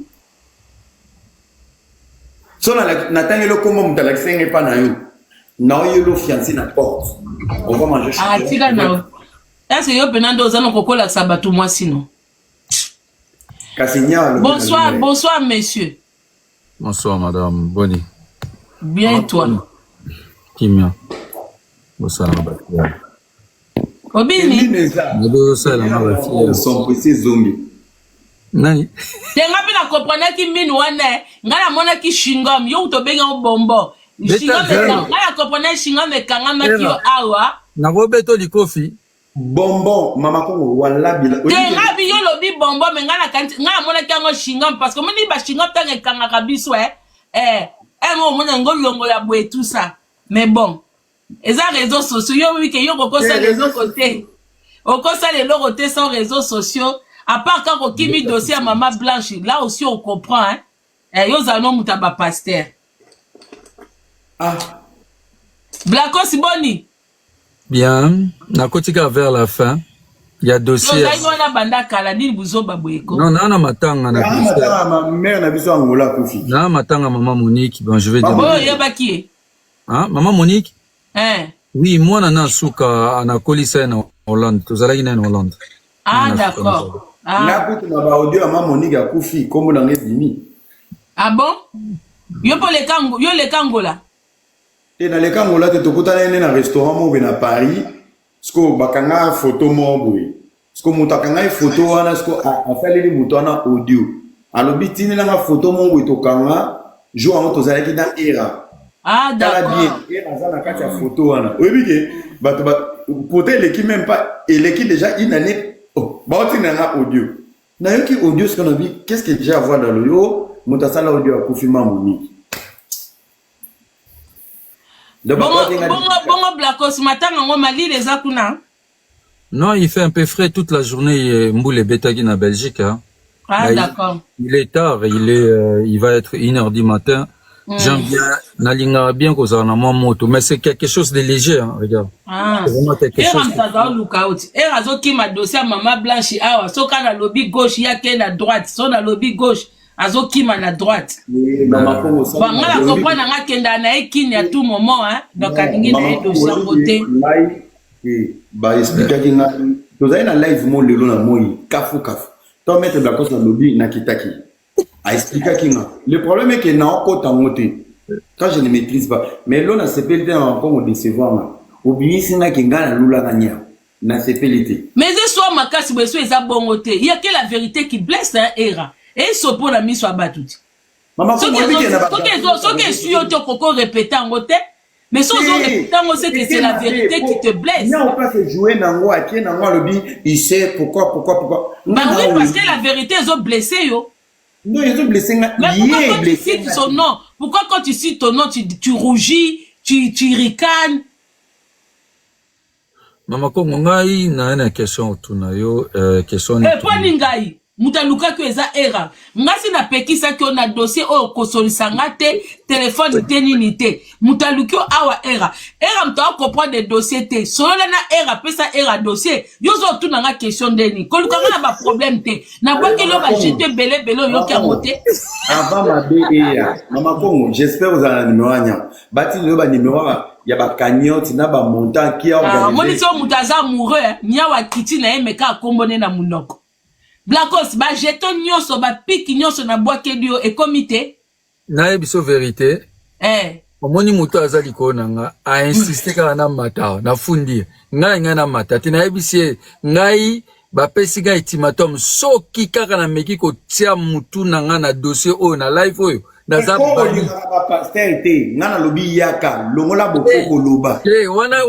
So Nathalie le comment dans l'accent n'est pas naïf. Non, il le fiancé na porte. On va manger. Ah, tika na. Est-ce que yo penando zano kokola sabatu moi sinon. Bonsoir, bonsoir messieurs. Bonsoir madame Boni. Bien toi. Kimia. Bonsoir madame. Obini. Son précis zombie. Nani? Tenga pina comprendre ki minu wane. Ngala mona ki shingom. Yo to benga bombo. Shingom ngala comprendre shingom e kanga makio awa. Na robeto likofi. Bonbon, Mama Congo wala bila. Tenga bi yo lobi bombo me ngala kanti ngala mona kango shingom parce que moni ba shingom tanga kanga kabiso mo mona ngolongo ya boe tout ça. Mais bon. Et ça réseaux sociaux yo oui que yo koko ça les autres côtés au ça les autres côtés sans réseaux sociaux à part quand on kimi dossier à maman blanche là aussi on comprend hein yo zano mutaba pasteur ah Blacko Siboni bien na kotika vers la fin il y a dossier non na matanga na ma mère na biso Angola kofi na matanga maman Monique bon je vais dire oh yeba qui hein maman Monique oui, moi, je suis en Colissa en Hollande. Tu es en Hollande. Ah, d'accord. Ah bon? Yo pour les Kango, yo les Kangola. Et dans les Kangola, tu es un restaurant à Paris. Sko bakanga photo moboui. Sko mutakanga photo wana sko afali mutana audio. Alobitini na photo moboui tokanga jo amo tozalaki dans era. Ah d'accord. Et dans la carte photo wana. Oui que bato ba peut-être l'équipe même pas et l'équipe déjà une année oh ba otina na audio. Nayoki audio ce qu'on a dit, qu'est-ce que j'ai à voir dans le yo? Montasala audio a confirmé Monique. Bon, Blacos, matin, on m'a dit les akuna. Non, il fait un peu frais toute la journée, Mboule Betagui en Belgique. Hein. Ah, d'accord. Il est tard, il va être 1h du matin. J'aime bien, Nalinga bien qu'on a mon moto, mais c'est quelque chose de léger, hein, regarde. Ah. C'est vraiment quelque chose. Et razo qui m'a dossier à maman blanche, ah, so quand la lobby gauche, il y a qu'elle à droite, so la lobby gauche, azo qui m'a à droite. Bon, on la comprend, on a qu'elle a qui à tout moment, hein, donc à l'ingé de dossier à côté. Bah, expliquer qu'il y a, nous avons un live, mon lelo na moi, kafu. Toi, mettre de la cause dans le lobby, nakitaki. À expliquer qu'il y a. Le problème est que n'a encore tant monté. Quand je ne maîtrise pas. Mais là, on a CPLT encore au décevoir. Oubliez si n'a qu'un gars lula gagna. Na CPLT. Mais ce soir, ma casse, c'est ça bon côté. Il y a que la vérité qui blesse, hein, Era. Et ce pour la mise soit battue. Maman, ce que suis au coco répété en côté. Mais sans répéter, on sait que c'est la vérité qui te blesse. Il n'y a pas fait jouer Nango à qui Nango le dit, il sait pourquoi. Bah oui, parce que la vérité, ils ont blessé, yo. Non, ils ont blessé. Mais pourquoi quand tu cites son nom, pourquoi quand tu cites ton nom, tu rougis, tu ricanes? Maman, comme on a une question autour de yo, question. Eh, pas n'ingai. Mutaluka que eza era. Ngasi na pekisa ki on a dossier o kosolisanga te, téléphone te nini te. Mutaluki awa era. Era mta comprendre des dossiers te. Solo na era pesa era dossier. Yo zo tout na question deni. Koluka na ba problème te. Na ba ke lo ba jeter belé yo ki amote. Avant ma BEA, Maman Congo, j'espère vous avez un numéro anya. Bati le ba numéro ya ba cagnotte na ba montant qui a organisé. Moni so mutaza amoureux, nya wa kiti na emeka akombone na munoko. Blacos, ba jeton nyonso, ba piki nyonso na boake dio e komite. Na ebiso vérité. Omoni muto azali ko nanga a insisté ka na mata na fundi. Ngai na mata tina ebisie ngai ba pesi ga ultimatum soki kaka na meki ko tia mutu nanga na dossier o na live oyo. Na zabani ba pasteur te ngana lobi yaka longola bokoko loba. Wana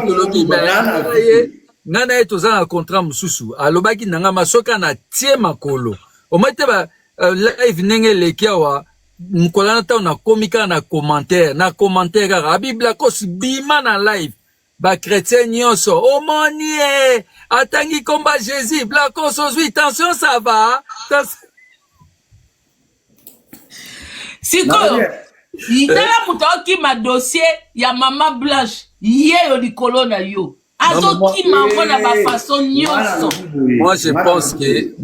lobi ba nana etoza na contrat mususu alobaki nanga masoka na tie makolo omete ba live nenge lekiawa mukolana ta na komika na commentaire kaka abi Blacos bima na live ba chrétien nyonso omoni atangi komba Jésus Blacos ozwi tension ça va sikoyo itala muto ki ma dossier ya mama Blanche yeyo likolo na yo. Moi je pense que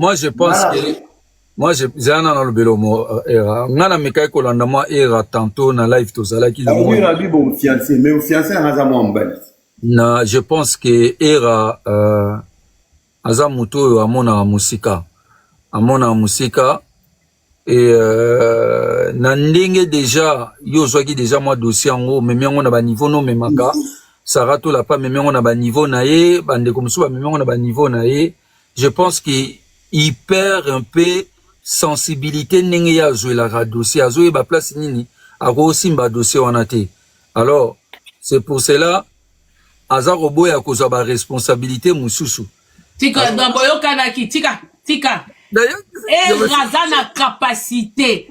Zana na lobelo mo era ngana mekai ko landa mo era tantôt na live to zala ki oui na bi bon fiancé mais fiancé na za mo mbali na je pense que era aza muto amona musika et na ndenge déjà yo zwaki déjà moi dossier ngo memi ngo na ba niveau no memaka Sarato la pas même on a ba niveau naé bande comme ça même on a ba niveau naé je pense qu'il perd un peu sensibilité ndenge ya jouer la dossier a jouer ba place nini a aussi ba dossier wana te alors c'est pour cela aza robo ya kozwa ba responsabilité mususu tika ndamboyo kanaki tika d'ailleurs razana capacité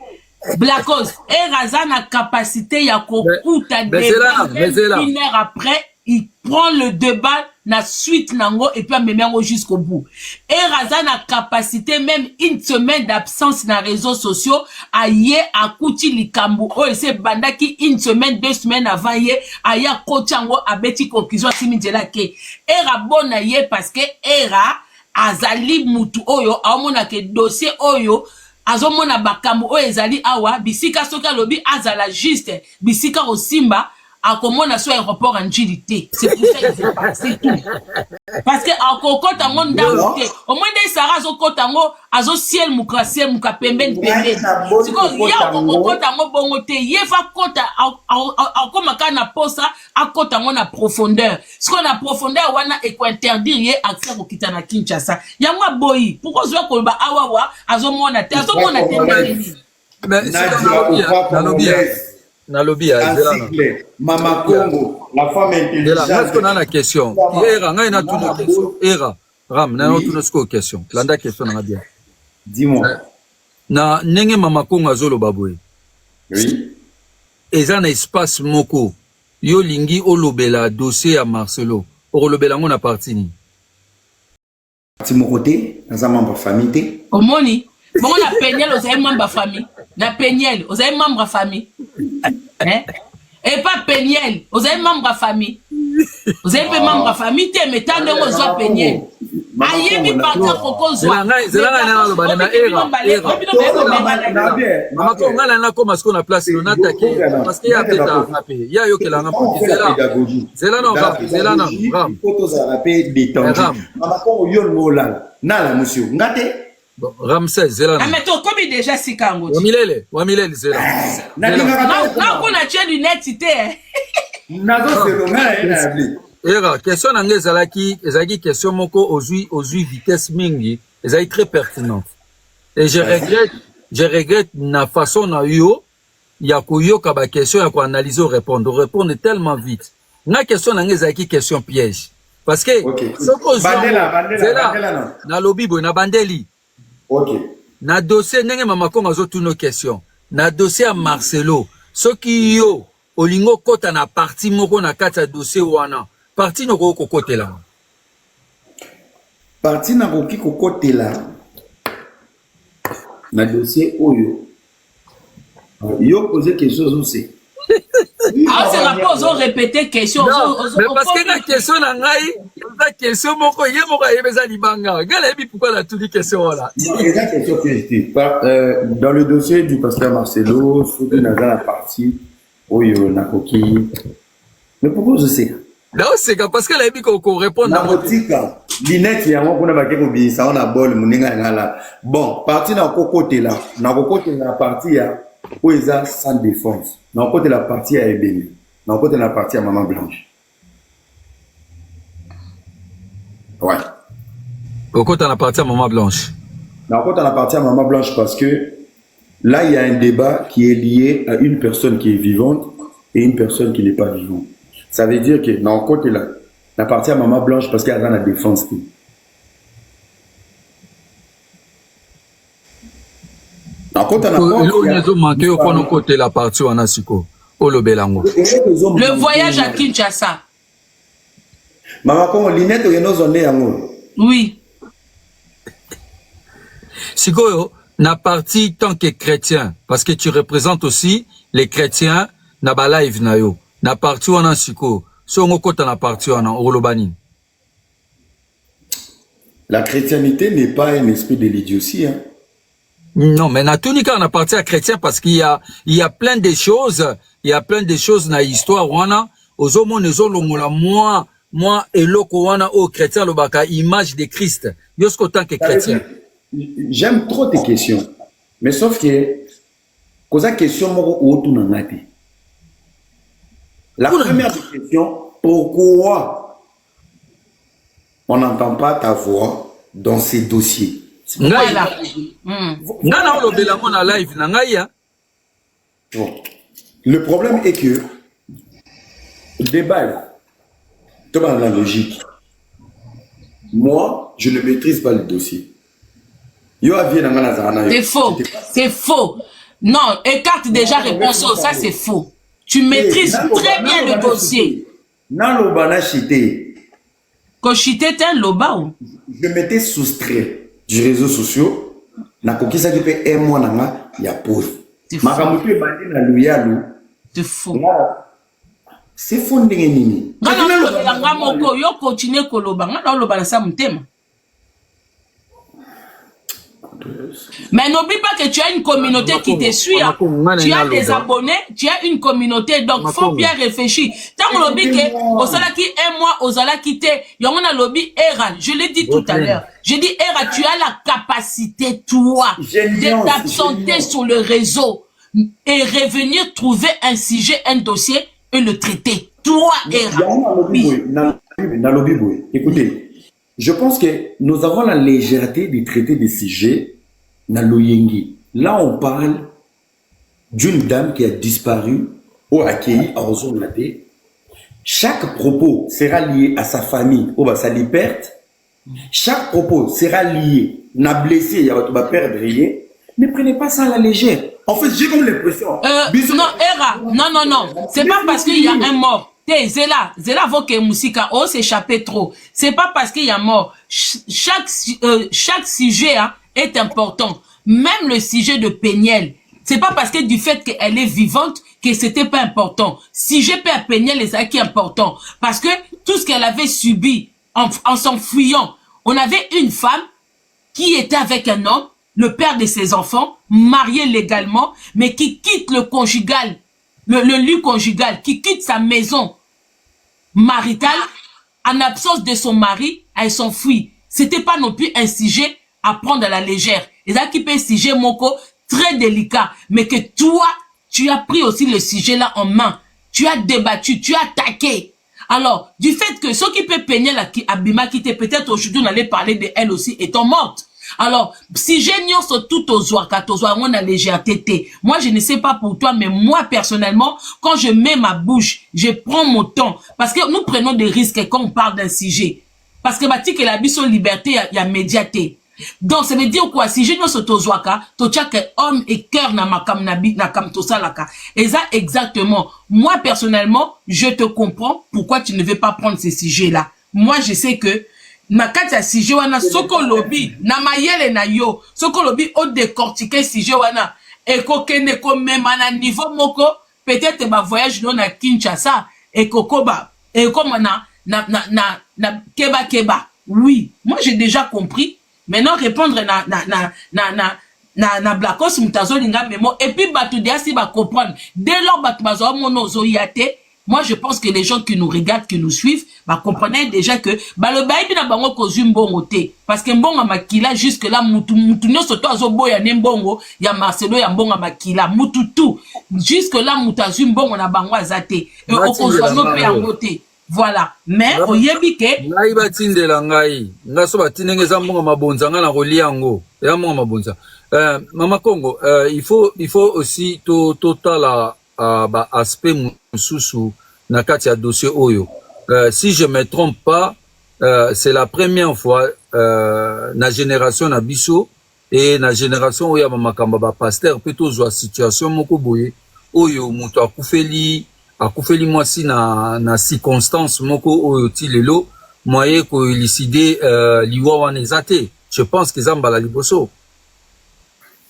Blacos, Razana capacité ya kokuta débat. Une heure après, il prend le débat na suite nango et puis même jusqu'au bout. Razana capacité même une semaine d'absence na réseaux sociaux aye akuti likambu o ese bandaki une semaine 2 semaines avant ye aya kochango abeti conclusion simidela ke bona ye parce que azali mutu oyo amona ke dossier oyo azomona bakambo o ezali awa bisika soka lobi azala juste bisika osimba akomona so aéroport en jilité c'est pour ça il s'est passé tout parce que akokota ngo ndauté au moins des sara azokota ngo azo ciel mukrasiel mukapembeni pembeni siko ya akokota ngo bongo te yefa kota akoma kana posa akota ngo na profondeur siko na profondeur wana eko interdire ye accès ko kitana Kinshasa yango boyi pourquoi zo ko ba awawa azomona te mais na lobby Mama Congo la femme intelligente est-ce qu'on a la question era ngai na tuna question era ram na tuna sko question landa question na bien Dis-moi. Na nenge mama kongo azolo babwe. Oui. Eza na espace moko. Yo lingi olobela dossier à Marcelo. Olobela ngona parti ni. Parti mon côté, dans un membre famille. Omoni. Bon, on a Peniel, vous avez membre famille. Na Peniel, vous avez membre famille. Hein? Et pas Peniel, vous avez membre famille. Vous avez membre famille, mais tant de vous avez Peniel. Aïe, mi parta koko zwa. Zelanga na lo bana era. Mama ko ngala na ko masko na place no nataki parce que ya peta ngape. Ya yo kelanga pour Zela. Zela no va, Zela na. Photo za rapé détendu. Mama ko yo ngola. Na monsieur. Ngate. Ramsès Zela. Ah mais toi comme déjà si kango. Wamilele Zela. Na ko na tie lunette té. Nazo se longa na abli. Era, question nange ezalaki question moko ozui vitesse mingi, ezali très pertinente. Et je regrette na façon na yo, ya koyoka ba question ya ko analyser répondre tellement vite. Na question nange ezalaki question piège. Parce que soko bandela na lobby boy na bandeli. OK. Na dossier ndenge mama kongo azotuna question. Na dossier ya Marcelo, soki yo olingo kota na parti moko na kati ya dossier wana. Parti no ko kokotela. Parti na koki kokotela. Na dossier oyo. Yo poser quelque chose aussi. Ah c'est la pose on répéter question. Mais parce que la question na ngai, la question moko ye moko yebeza libanga. Gala bi pourquoi la toute question là. C'est la question que j'étais. Dans le dossier du pasteur Marcelo, faut que dans la partie oyo na koki. Mais pourquoi je sais? Non, c'est parce que la vie qu'on répond dans votre linette ya ngo kuna bakeko bisa on a bol muninga ngala. Bon, parti na côté là, na côté la partie ya oeza sans défense. Na côté la partie ya Ebeni. Na côté la partie ya Maman Blanche. Ouais. Au côté la partie à Maman Blanche. Na côté la partie à Maman Blanche parce que là il y a un débat qui est lié à une personne qui est vivante et une personne qui n'est pas vivante. Ça veut dire que dans le côté là, la partie à Maman Blanche parce qu'elle a la défense. Dans le côté la partie le voyage à Kinshasa. Maman Kongo linette oui. Sikoyo, na partie tant que chrétien parce que tu représentes aussi les chrétiens na ba live na yo. Na parti wana siko so ngokota na parti wana olobani. La chrétienté n'est pas un esprit de l'idiotie hein. Non mais na tunika na parti à chrétien parce qu'il y a plein de choses, na histoire wana ozomone zolongola moi eloko wana au chrétien lobaka image de Christ. Yosko tant que chrétien. J'aime trop tes questions. Mais sauf que cause question moko otu na ngati. La première question, pourquoi on n'entend pas ta voix dans ces dossiers? Voilà. Le problème est que le débat, dans la logique, moi, je ne maîtrise pas le dossier. C'est faux. C'est faux. Non, écarte déjà réponse. Ça, c'est faux. Tu maîtrises très bien le dossier. Dans l'obana chité. Quand chité, t'es un loba ou? Je m'étais soustrait du réseau social. Na kokisa qui fait un mois nanga ya pause. C'est faux. C'est faux. C'est faux ndenge nini. Nga moko yo continue koloba. Nga loba na sa mutema. Mais n'oublie pas que tu as une communauté qui te suit. Tu as des abonnés, tu as une communauté. Donc, il faut bien réfléchir. Tant que lobby que, au salaire qui un mois, au salaire qui te, y'en a lobby Era. Je l'ai dit tout à l'heure. J'ai dit Era, tu as la capacité, toi, de t'absenter sur le réseau et revenir trouver un sujet, un dossier et le traiter. Toi, Era. Écoutez. Je pense que nous avons la légèreté de traiter des sujets dans l'Oyengi. Là, on parle d'une dame qui a disparu ou accueillie à Ozonate. Chaque propos sera lié à sa famille ou à sa perte. Chaque propos sera lié. N'a blessé, il y a votre père briller. Ne prenez pas ça à la légère. En fait, j'ai comme l'impression. Non, Era, non. C'est pas parce qu'il y a un mort. Zela vaut que Moussika s'échapper trop. C'est pas parce qu'il y a mort. Chaque sujet est important. Même le sujet de Péniel. C'est pas parce que du fait qu'elle est vivante que c'était pas important. Sujet Père Péniel est qui est important. Parce que tout ce qu'elle avait subi en s'enfuyant, on avait une femme qui était avec un homme, le père de ses enfants, marié légalement, mais qui quitte le conjugal, le lieu conjugal, qui quitte sa maison maritale en absence de son mari, elle s'enfuit. C'était pas non plus un sujet à prendre à la légère. Et ça qui peut un sujet moko très délicat, mais que toi, tu as pris aussi le sujet là en main. Tu as débattu, tu as attaqué. Alors, du fait que ceux qui peuvent peigner la Abima qui était peut-être aujourd'hui on allait parler de elle aussi étant morte. Alors, si j'ai sur tout aux oies, on a légèreté. Moi, je ne sais pas pour toi, mais moi, personnellement, quand je mets ma bouche, je prends mon temps. Parce que nous prenons des risques quand on parle d'un sujet. Parce que, que la vie sur liberté, il y a médiaté. Donc, ça veut dire quoi? Si je sur tozoaka, tocha que homme et cœur na makam nabi, na kam tosalaka. Et ça, exactement. Moi, personnellement, je te comprends pourquoi tu ne veux pas prendre ces sujets-là. Moi, je sais que, makati ya sujet wana soko lobi na mayele na yo soko lobi o décortiquer sujet wana ekokende ko même na niveau moko peut-être ba voyage no na Kinshasa ekokoba ekoma na keba oui moi j'ai déjà compris maintenant répondre na blacos mutazo linga memo et puis batu dia si ba comprendre dès lors batu bazo mono zo yate. Moi, je pense que les gens qui nous regardent, qui nous suivent, comprenaient déjà que, le baïbi na bango kozu mbongo te. Parce que mbongo makila, jusque là, mutu nyo soto azobo ya mbongo, ya Marcelo ya mbongo makila, mutu tout. Jusque là, mutazu mbongo na bango azate. Et okozu no pe angote. Voilà. Mais, oyebi ke. Ngai batindela ngai. Ngaso batinenge za mbongo mabonza nga na koliango. Ya mbongo mabonza. Mama Congo, il faut aussi totala aspect mususu na kati ya dossier oyo. Si je me trompe pas, c'est la première fois na génération na biso et na génération oyo ba makamba ba pasteur plutôt zo situation moko boye oyo muto akufeli mwasi na circonstance moko oyo ti lelo moye ko élucider liwa wana ezate. Je pense que zambala liboso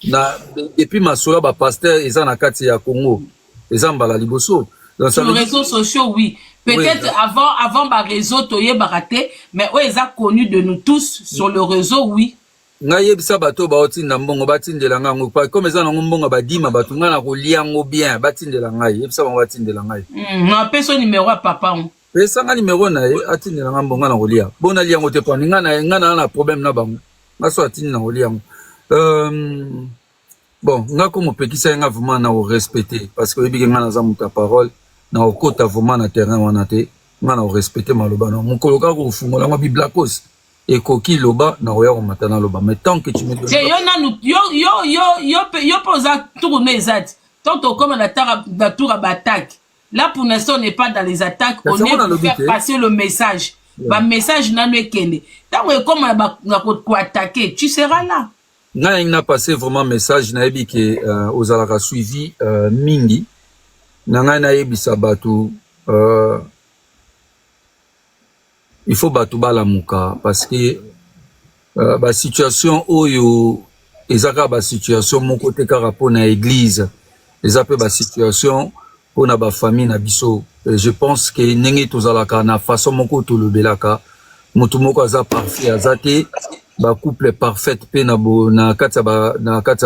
na et puis masola ba pasteur eza na kati ya Congo. Ezambala liboso. Sur les réseaux sociaux, oui. Peut-être oui, avant ma réseau, toye baraté, mais eux, ils ont connu de nous tous sur le réseau, oui. Ngaye bisa bato ba otinda mbongo batindela ngango comme eza na mbongo badima bato ngana ko liango bien batindela ngai bisa ba batindela ngai. Na peso numéro à papa. Pesa nga numéro na ye atindela ngambo ngana ko lia. Bona liango te pa ngana na problème na bango. Ngaso atindela ko liango. Bon, nga comme pekisa nga vraiment na respecter parce que ebi nga na za muta parole na okota vraiment na terrain wana te nga na respecter maloba na mukoloka ko fungola ma biblakos et koki loba na oya ko matana loba mais tant que tu me donnes yo na yo posa tourner zat tant comme la tour à attaque là pour l'instant on n'est pas dans les attaques on est pour faire passer le message ba message na no ekende tant comme na ko attaquer tu seras là. Nga na passé vraiment message na yebi ke ozalaka suivi mingi nga na yebi sabatu il faut batu balamuka parce que ba situation oyo ezaka ba situation mon côté karapo na église ezape ba situation pona ba famille na biso. Je pense que ndenge tozalaka na façon moko tolobelaka mutu moko aza parfait azate ba couple parfaite pe na katsa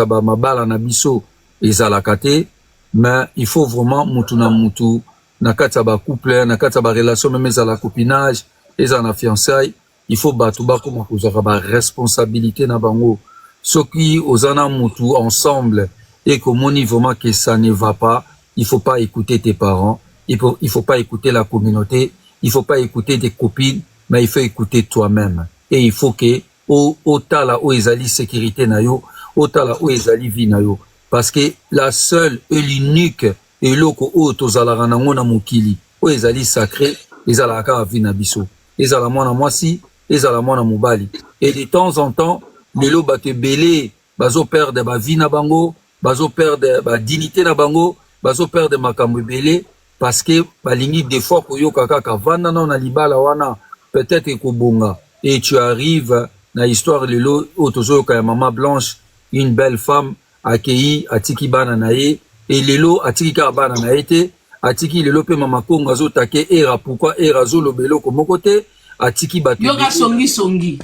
ba mabala na biso ezalaka te mais il faut vraiment mutu na mutu na katsa ba couple na katsa ba relation même ezala copinage ezala fiançailles il faut batu ba koma kozaka ba responsabilité na bango soki ozana mutu ensemble et que moni vraiment que ça ne va pas il faut pas écouter tes parents il faut pas écouter la communauté il faut pas écouter tes copines mais il faut écouter toi-même et il faut que otala o ezali sécurité na yo otala o ezali vie na yo parce que la seule et l'unique eloko o tozalaka nango na mokili o ezali sacré ezalaka vie na biso ezala mwana mwasi ezala mwana mobali. Et de temps en temps, lelo bato ebele bazo perdre ba vie na bango, bazo perdre ba dignité na bango, bazo perdre makambo ebele parce que balingi des fois koyoka kaka vanda na libala wana peut-être ekobonga. Et tu arrives na histoire lelo otozoyoka ya Maman Blanche, une belle femme accueillie atiki bana na ye, et lelo atiki ka bana na ye atiki lelo pe Mama Kongo azotake era pourquoi era zolo beloko moko te atiki bato yoka songi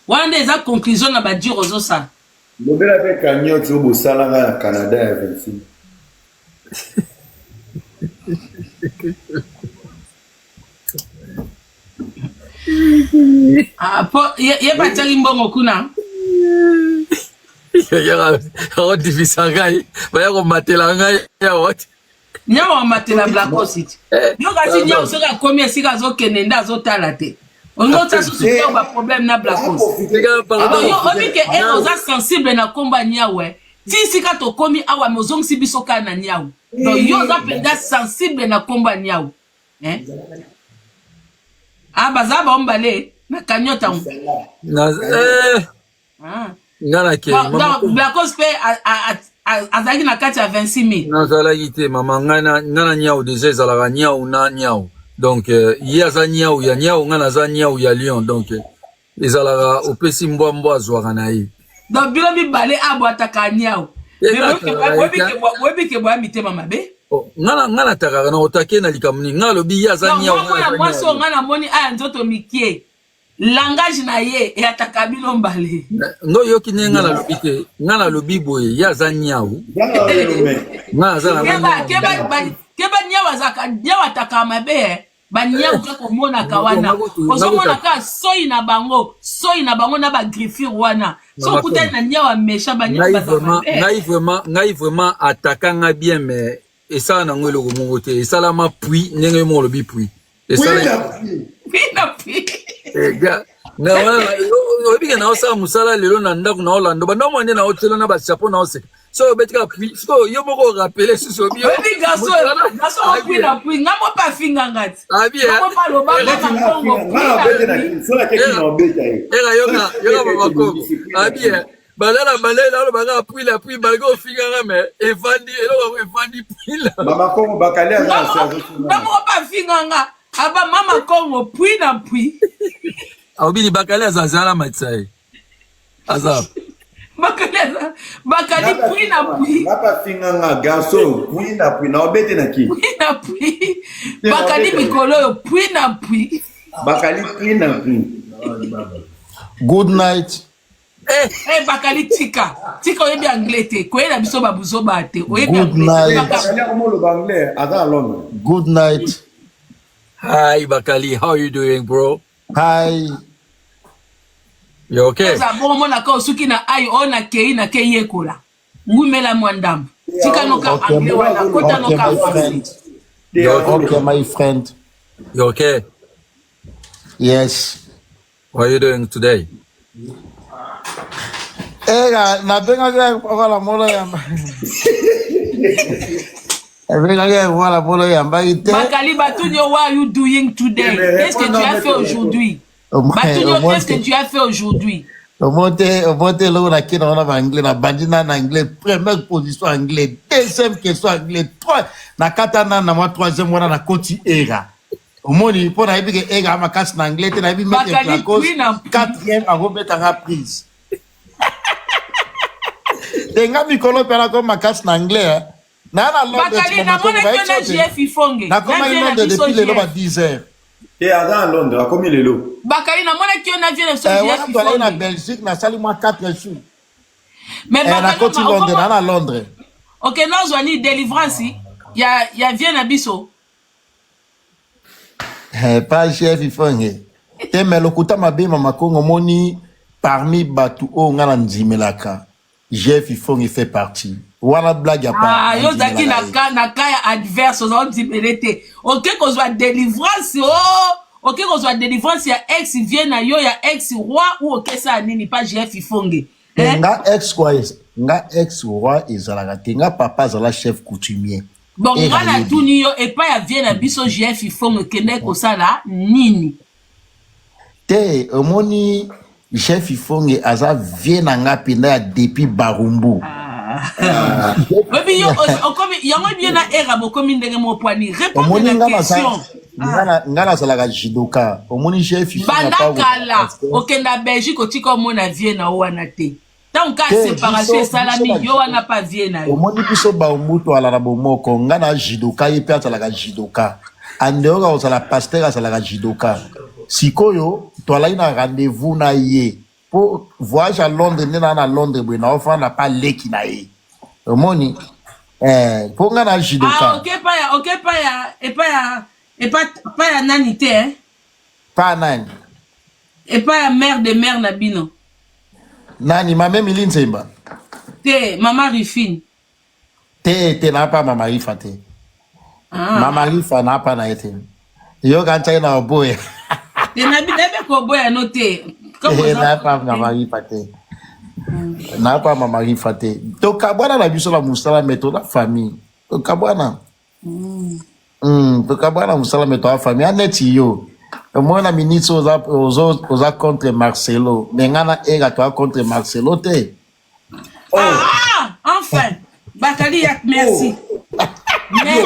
wana eza conclusion na badire ozosa lobela pe camion ti obosala nga na Canada ya 26 ye batiaki mbongo kuna akodifisa ngai baya komatela ngai yawote nyawa wamatela blacositi yo kasi nyawa soki akomi esika azokende nde azotala te ongota susu pe baproblème na blacositi obi ke ere oza sensible na komba nyawe ti esika tokomi awa me ozongisi biso kaka na nyawe donc yo oza mpenza sensible na komba nyawe baza baombale na kanyota blacos mpe azalaki na kati ya 26 000 nazalaki te mama ngai na nyau deja ezalaka nyau na nyau donc ye aza nyau ya nyau ngai naza nyau ya lion donc ezalaka opesi mbwa azwaka na ye donc bino mibale abwataka nyau webike boya mitema mabe ngai natakaka na otake na likambo nini ngai alobi ye aza nyau mwasi oyo ngai namoni aya nzoto mikie langage na ye eyataka bino mbale ngo yoki ne nga nalobi te nga nalobi boye ye aza nyau nga aza na keba nyau ataka mabe banyau kaka omonaka wana ozomonaka soi na bango na bagriffure wana so okutani na nyau amesha ngai vraiment ataka nga bien mais esala nango eloko moko te esalama puis ndenge yo moko olobi puis oyebike na osala mosala lelo na ndako na olando bandamo nde na otelo na bachapeau na oseka so obetika puis so yo moko orapele susu yoka babakongo abie bazala balela alobaka puis la puis balga ofinganga me evandi eloko evandi puis la babakongo bakali azamoko bafinganga aba Mama Kongo puis na puis aobini bakali azazala matsaye aza bakali puis na puis bapa finganga garçon puis na puis na obete na ki puis na puis bakali mikolo yo puis na puis bakali puis na puis good night bakali tika oyebi anglais te koyela biso babuzoba te oyebi anglais aza Londres. Good night. Hi Bakali, how you doing bro? Hi. You okay? Bon mona ka osuki na ai ona kei na kei yekola. Ngumela mwandambo. Tika noka anglais wana kota noka français. Okay my friend. You okay? Yes. What are you doing today? Na benga wala mola yamba. Bakali Batunyo, what are you doing today? Qu'est-ce que tu as fait aujourd'hui? Batunyo, qu'est-ce que tu as fait aujourd'hui? Au monte là on a qui dans anglais na bandina en anglais, première position anglais, deuxième question anglais, trois na katana na moi troisième moi na koti era. Au moni pour na bique era ma casse en anglais, na bi mettre la cause quatrième à remettre en prise. Tenga mikolo pela comme ma casse en anglais. Bakali na mona kona GF ifonge. Na koma Londres depuis le loba 10 heures. Et à Londres, à combien le lot? Bakali na mona kona vient sur GF ifonge. On na Belgique na sali moi 4 jours. Mais na koti Londres na Londres. OK, non zwani délivrance ya vient na biso. Pas GF ifonge. Te melokuta mabe Mama Kongo moni parmi batu o ngala nzimelaka. GF ifonge fait partie. Wana blague ya pa yo zaki na kaya adverse on dit belete OK kozwa délivrance OK kozwa délivrance ya ex vient na yo ya ex roi ou OK ça nini pas GF ifonge nga ex roi ezalaka te nga papa zala chef coutumier bon nga na tuni yo et pas ya vient na biso GF ifonge kende ko sala nini Te, omoni chef Ifonge aza vie na nga penda depuis Barumbu. Oui, yango bien na era bokomi ndenge mo poani. Répondre Omoni la question. Ngana salaka judoka. Omoni chef Ifonge Bandakala, okenda Belgique otika mona vie na wana te. Tant qu'à séparation salami yo wana pa vie na yo. Omoni biso ba umuto ala na bomoko ngana judoka yepe asalaka judoka. Andeoka osala pasteur asalaka judoka. Sikoyo toalai na rendez-vous na ye. Pour voyage à Londres, nena na Londres, bon, na offre n'a pas leki na ye. Omoni, pour ngana judoka. Ah, ok, pas ya nani te, hein? Pas nani. Et pas ya mère de mère na bino. Nani, ma même Miline Semba. Te, maman Rifine. Te na pas mama Rifa te. Ah. Mama Rifa na pas na ete. Yo kancha na oboye. Te na bi debe ko boya no te. Na pas mama Rifa te. Na pas mama Rifa te. To kabwana na biso la musala meto la famille. To kabwana. To kabwana musala meto la famille aneti yo. Moi na ministre oza contre Marcelo. Mengana ega toi contre Marcelo te. Ah, enfin. Bakali yak merci. Mais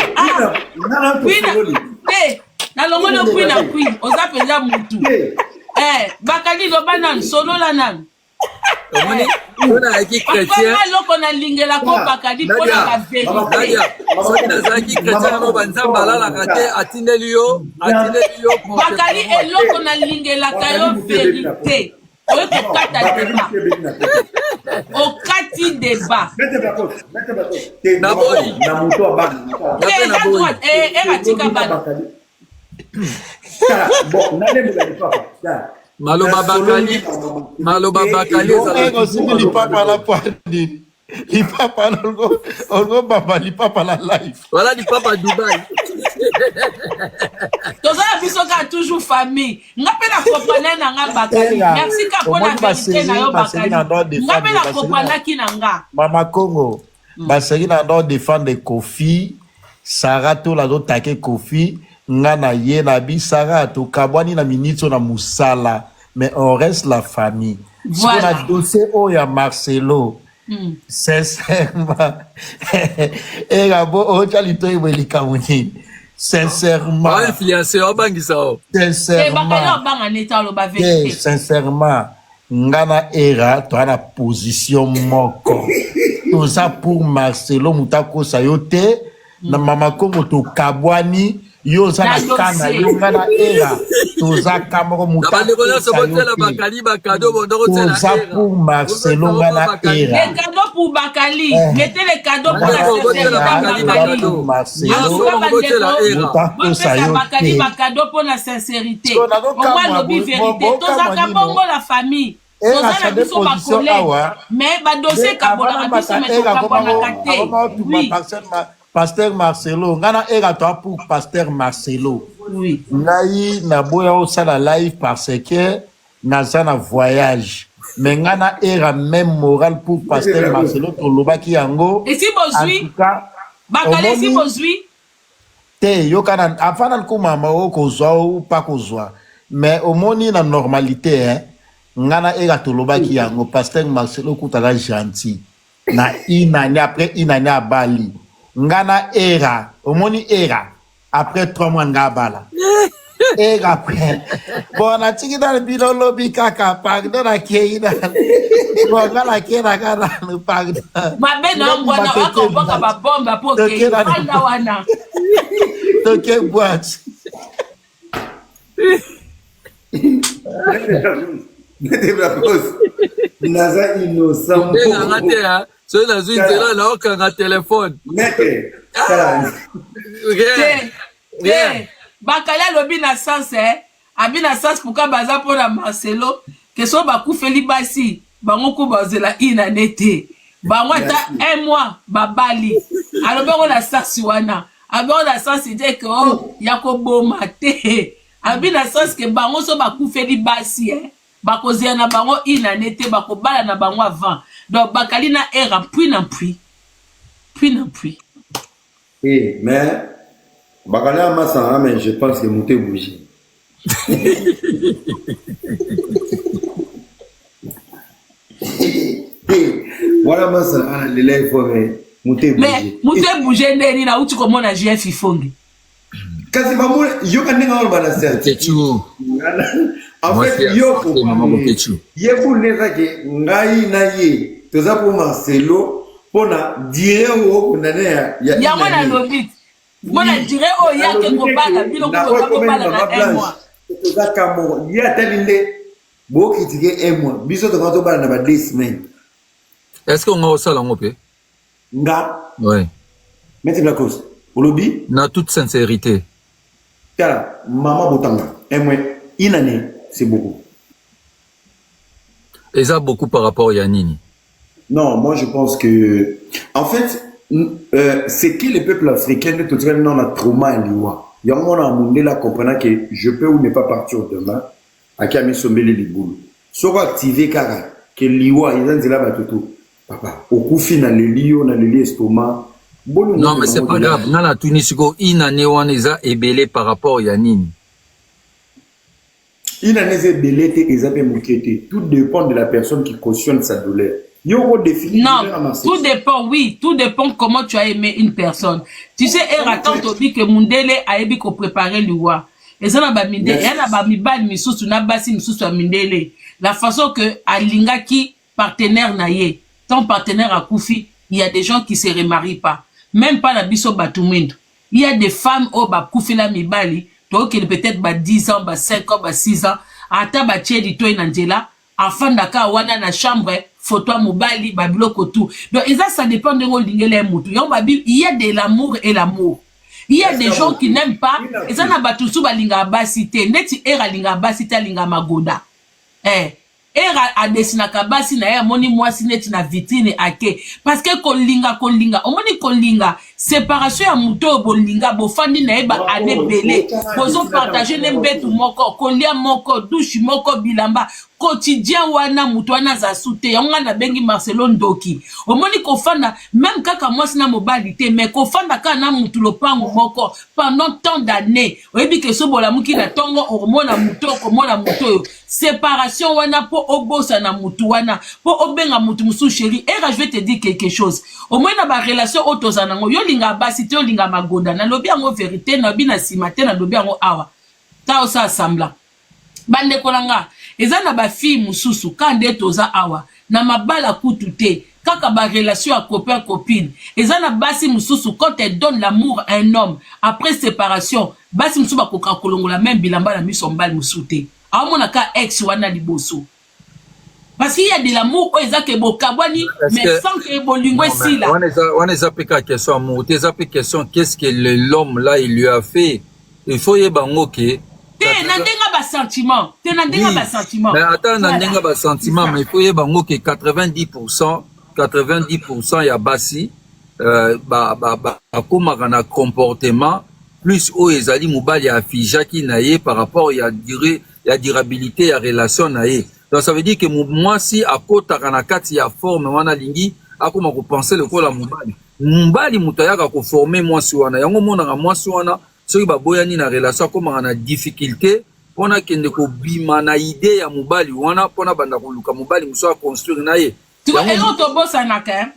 Te, na longo no queen, oza peza mutu. Bakali lo banan solo la nan. Omoni, ona aki chrétien. Papa loko na lingela ko Bakali ko na la vérité. Soki nazalaki chrétien no banzamba alalaka te atindeli yo Bakali eloko na lingela ka yo vérité. Oye ko kata débat. Okati débat. Naboyi. Eratika bana. Maloba Bakali Li papa la poigne. Li papa olgo baba li papa la life. Voilà du papa Dubaï. Toza biso ka toujours famille. Ngape na kopana na nga Bakali. Merci ka pona vérité na yo Bakali. Ngape na kopana ki na nga. Mama Congo. Baseri na do défendre Kofi. Sarah to la do take Kofi. Ngana ye na bi Sarah to kabwani na minito na musala. Mais on reste la famille. Voilà. Si on a dossier ya Marcelo. Sincèrement. Et Gabo, Ochalito et Welikamouni. Sincèrement. Influenceur bangisa o. Sincèrement. Ngana era, tu as la position moko. Tout ça pour Marcelo Moutako Sayote. Na mama Congo to Kabwani. Yo za na kana yo ngana era. Tout ça Kamoro Moutako Sayote. Pour Marcelo Ngana era. Les cadeaux pour Bakali. Mettez les cadeaux pour la sincérité. Bakali pour la sincérité. Au moins, l'objet vérité. Tous à Kabongo la famille. Mais dossier Kabongo oui. Pasteur Marcelo, ngana era toi pour Pasteur Marcelo. Oui. Ngai na boya au sala live parce que nazana voyage. Mais ngana era même moral pour Pasteur Marcelo to lobaki yango. Et si bozui Bakali si bozui te yo kana afana kuma mama ko zwa ou pas ko zwa. Mais au moni na normalité hein. Ngana era to lobaki yango Pasteur Marcelo kutala gentil. Na inani après inani à Bali. Ngana era, omoni era, après 3 mois ngabala. Era après. Bon, na tiki dans le bidon lobby kaka, pardon na keina. Bon, ngala kena kana, pardon. Ma bena ngwana wako boka ba bomba po ke. Anda wana. Toke boîte. Mettez la pause. Naza innocent. So na zui tela na okanga téléphone. Mettez. Bakali alobi na sens abi na sens pourquoi baza pona Marcelo que so bakufeli basi bango ko bazela ina nete. Bango ata 1 mois babali. Alobi ko na sens wana. Abi na sens ide que yakoboma te. Abi na sens que bango so bakufeli basi bakozia na bango ina nete bakobala na bango avant. Donc Bakali na era puis na puis. Mais Bakali a massa mais je pense que monter bouger. Voilà, moi, ça, l'élève, mais Mouté bougé, Neni, là où tu commandes à GF, il faut. Kasi maman, yo kan nga on bana serti. En fait, yo ko maman Kechu. Ye pour les que ngai na ye. Toza pour Marcelo pour na dire o na ya. Ya mona lobit. Mona dire o ya ke ko bala bilo ko bala na moi. Toza kamo ya telinde bo critiquer un mois. Biso to to bala na ba 2 semaines. Est-ce qu'on a ça lango pe? Nga. Ouais. Mettez la cause. Au lobby. Na toute sincérité. Car maman Botanga, une année, c'est beaucoup. Et ça beaucoup par rapport à Yanini. Non, moi je pense que, en fait, c'est que les peuples africains, tout le monde a trauma à l'Iwa. Il y a un moment où on a compris que je peux ou ne pas partir demain à qui a mis son bébé les boules. Soit activer car que l'Iwa, ils ont dit là, tout. Papa, au coup final, les lions, on a les estomacs. Non, mais c'est pas grave. Dans la Tunisie, une année, on est ébélé par rapport à Yanini. Une année, c'est ébélé, et tout dépend de la personne qui cautionne sa douleur. Non, tout dépend, oui, tout dépend comment tu as aimé une personne. Tu sais, quand on dit que Mundele a aimé qu'on préparait le roi. Et ça, on a mis bal misous, on a bassi misous à Mundele. La façon que Alinga qui partenaire naïe, ton partenaire a Koufi, il y a des gens qui se remarient pas. Même pas la biso Batoumindo. Il y a des femmes au Koufi la mibali, donc il peut-être 10 ans, 5 ans, 6 ans, ata ba tchedi to inangela, afin d'aka wana na chambre, photo mobali, babiloko tout. Donc ça dépend de l'ingele moutou. Il y a de l'amour et l'amour. Il y a des gens qui n'aiment pas, et ça n'a pas tout sous balinga basité, neti era linga basité linga magoda. Era adesina kabasi na ya moni mwasi neti na vitrine ake parce que kolinga omoni kolinga séparation ya muto bolinga bofandi na eba ane belé bozo partager ne mbetu moko kolia moko douche moko bilamba quotidien wana muto wana za sute yonga na bengi Marcelo Ndoki omoni kofanda même kaka mwasi na mobali te mais kofanda ka na mutu lopango moko pendant tant d'années oyebi ke so bola muki na tongo hormona muto komona muto séparation wana po obosa na mutu wana po obenga mutu musu chéri era je vais te dire quelque chose au moins na ba relation otozana ngo yo linga basi te yo linga magonda na lobi yango vérité na bina simate na lobi yango awa ta osa semblant bande kolanga eza na ba fille mususu kande toza awa na mabala kutu te kaka ba relation à copain copine eza na basi mususu quand elle donne l'amour à un homme après séparation basi mususu ba koka kolongola même bilamba na miso mbali musute amona ka ex wana liboso parce qu'il y a de l'amour o ezake bokabwani mais sans que bolingwe si là on est apika question amour tes apika question qu'est-ce que l'homme là il lui a fait il faut y bango que te na ndenga ba sentiment mais attends na ndenga ba sentiment mais il faut y bango que 90% ya basi akomaka na comportement plus o ezali mobali ya afijaki na ye par rapport ya durabilité ya relation na ye. Donc ça veut dire que moi si akotaka na kati ya forme wana lingi akoma ko penser le kola mobali mutayaka ko former mwasi wana yango monaka mwasi wana soki baboyani na relation akoma na difficulté pona kende ko bima na idée ya mobali wana pona banda ko luka mobali muso a construire na ye. Tu vois et on to bossa na ka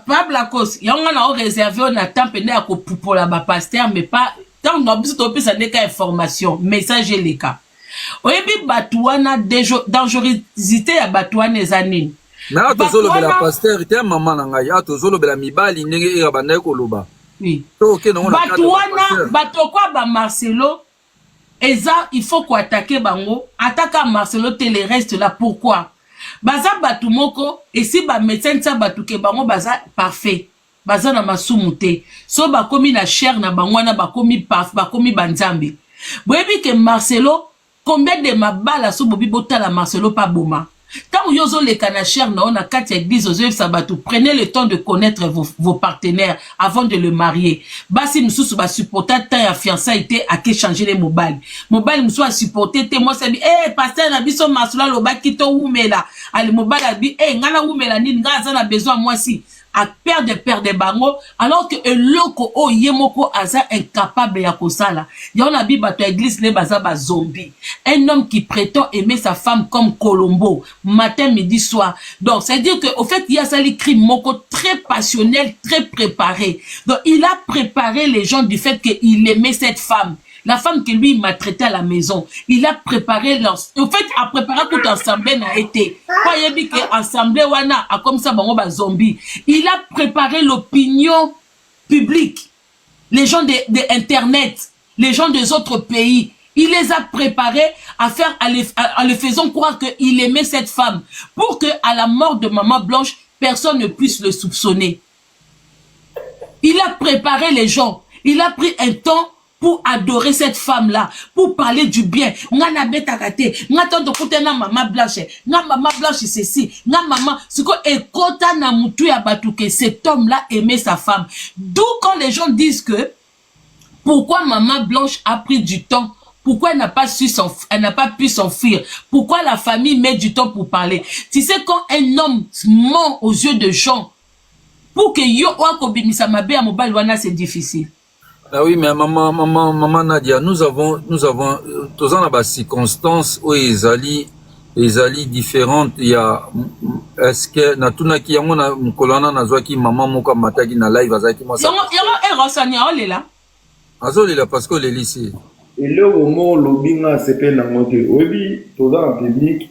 Pablo Akos yonga na o réserver na temps pende ya ko pupola ba pasteur mais pas tant dans biso to pesa ndeka information message les cas. Oyebi batuana dangerosité ya batuana ezanini. Na tozolo bela pasteur te maman na ngai tozolo bela mibali ndenge era banda ko loba. Oui. Batuana batokwa ba Marcelo eza il faut ko attaquer bango attaquer Marcelo te le reste là pourquoi? Baza batu moko et si ba médecin tsa batuke bango baza parfait. Baza na masumu te. So bakomi na chair na bango na bakomi paf bakomi banzambe. Boyebi ke Marcelo combien de mabala so bobi botala Marcelo pa boma. Quand vous avez les canachères, on a 4 églises aux Sabatou. Prenez le temps de connaître vos partenaires avant de le marier. Basi moussou va supporter tant à fiançailles à qui changer les mobiles. Mobile moussou a supporté moi ça dit pasteur na biso masula lo ba kito oumela. Allez mobile a dit ngana oumela ni ngaza na besoin moi si. à perdre bango, alors que eloko o yemoko aza incapable ya kosala. Yon a bato église ne baza ba zombie. Un homme qui prétend aimer sa femme comme Colombo, matin, midi, soir. Donc, c'est-à-dire que, au fait, il y a ça les crimes moko très passionnel, très préparé. Donc, il a préparé les gens du fait qu'il aimait cette femme. La femme que lui maltraitait à la maison, il a préparé leur... En fait, a préparé tout ensemble n'a été. Pas yébi que ensemble wana a comme ça bango ba zombie. Il a préparé l'opinion publique. Les gens de Internet, les gens des autres pays. Il les a préparés à faire, en les faisant croire qu'il aimait cette femme. Pour que, à la mort de Maman Blanche, personne ne puisse le soupçonner. Il a préparé les gens. Il a pris un temps pour adorer cette femme-là, pour parler du bien. Nga beta kate, nga tonto koute na Maman Blanche, nga Maman Blanche ceci, nga maman, c'est quoi ekota na mutu ya batu que cet homme-là aimait sa femme. D'où quand les gens disent que pourquoi Maman Blanche a pris du temps, pourquoi elle n'a pas pu s'enfuir, pourquoi la famille met du temps pour parler. Tu sais quand un homme ment aux yeux de gens, pour que yo wakobimisa mabe ya mobali wana c'est difficile. Ah oui, mais maman Nadia, nous avons, tous dans la circonstance où les alliés différentes, il y a, est-ce que, na tuna ki yango na mkolana na zwaki maman moka mataki na live azaki moi ça. Yango renseigne on est là. Azoli là parce que les lycées. Et là au moment lobinga c'est na monter. Oui, tous dans le public.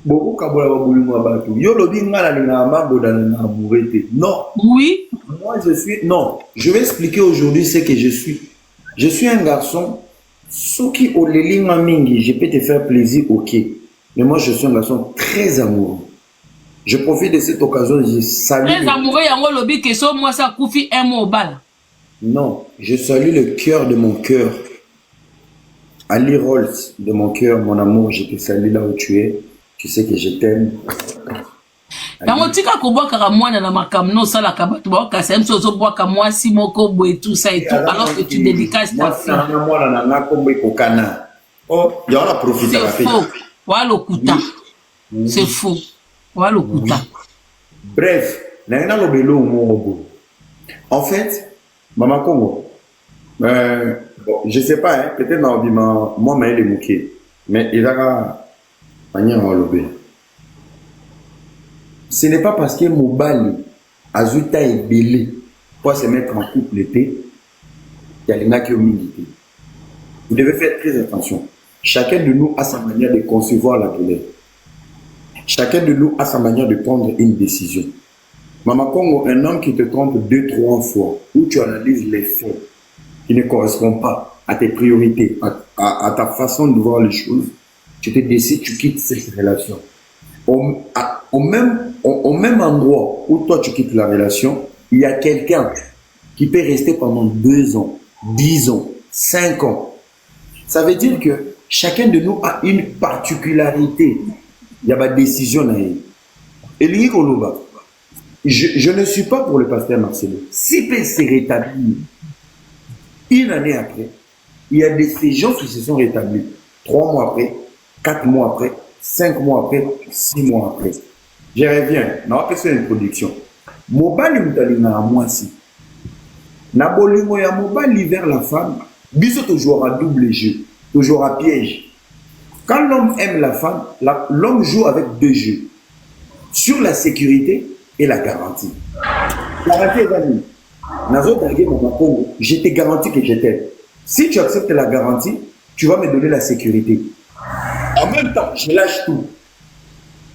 Beaucoup kabola babuluma batu. Yo lobinga la na maboda na bourete. Non. Oui. Moi je suis non. Je vais expliquer aujourd'hui ce que je suis. Je suis un garçon. Soki olelinga mingi, je peux te faire plaisir, ok. Mais moi je suis un garçon très amoureux. Je profite de cette occasion, je salue. Très amoureux yango lobi que so moi ça koufi un mot bal. Non, je salue le cœur de mon cœur. Ali Rolls de mon cœur, mon amour, je te salue là où tu es. Tu sais que je t'aime. Yango tika ko boka mwana na makamno sala kabatu boka sem sozo boka mwasi moko bo et tout ça et tout alors que tu dédicaces ta fille. Mwana na kombo kokana. Oh, il y a la profite à la fille. C'est faux. Voilà le kuta. C'est faux. Voilà le kuta. Bref, na lobelo mo. En fait, Maman Congo. Bon, je sais pas hein, peut-être dans moi mais il est mouké. Mais il a ce n'est pas parce que Mobali Azuta est belé pour se mettre en couple l'été qu'il y a qui ont milité. Vous devez faire très attention. Chacun de nous a sa manière de concevoir la douleur. Chacun de nous a sa manière de prendre une décision. Maman Congo, un homme qui te trompe 2-3 fois, où tu analyses les faits qui ne correspondent pas à tes priorités, à ta façon de voir les choses, tu te décides, tu quittes cette relation. Au même endroit où toi tu quittes la relation, il y a quelqu'un qui peut rester pendant 2 ans, 10 ans, 5 ans. Ça veut dire que chacun de nous a une particularité. Il y a ma décision. Et je ne suis pas pour le pasteur Marcelo. Si peut se rétablir une année après, il y a ces gens qui se sont rétablis 3 mois après, 4 mois après, 5 mois après, 6 mois après. Je reviens. On va faire une production. Mobali mutalinga à moi si. Na bolingo ya mobali vers la femme, biso toujours à double jeu, toujours à piège. Quand l'homme aime la femme, l'homme joue avec 2 jeux. Sur la sécurité et la garantie. Garantie est gagnée. Je te garantis que je t'aime. Si tu acceptes la garantie, tu vas me donner la sécurité. En même temps, je lâche tout.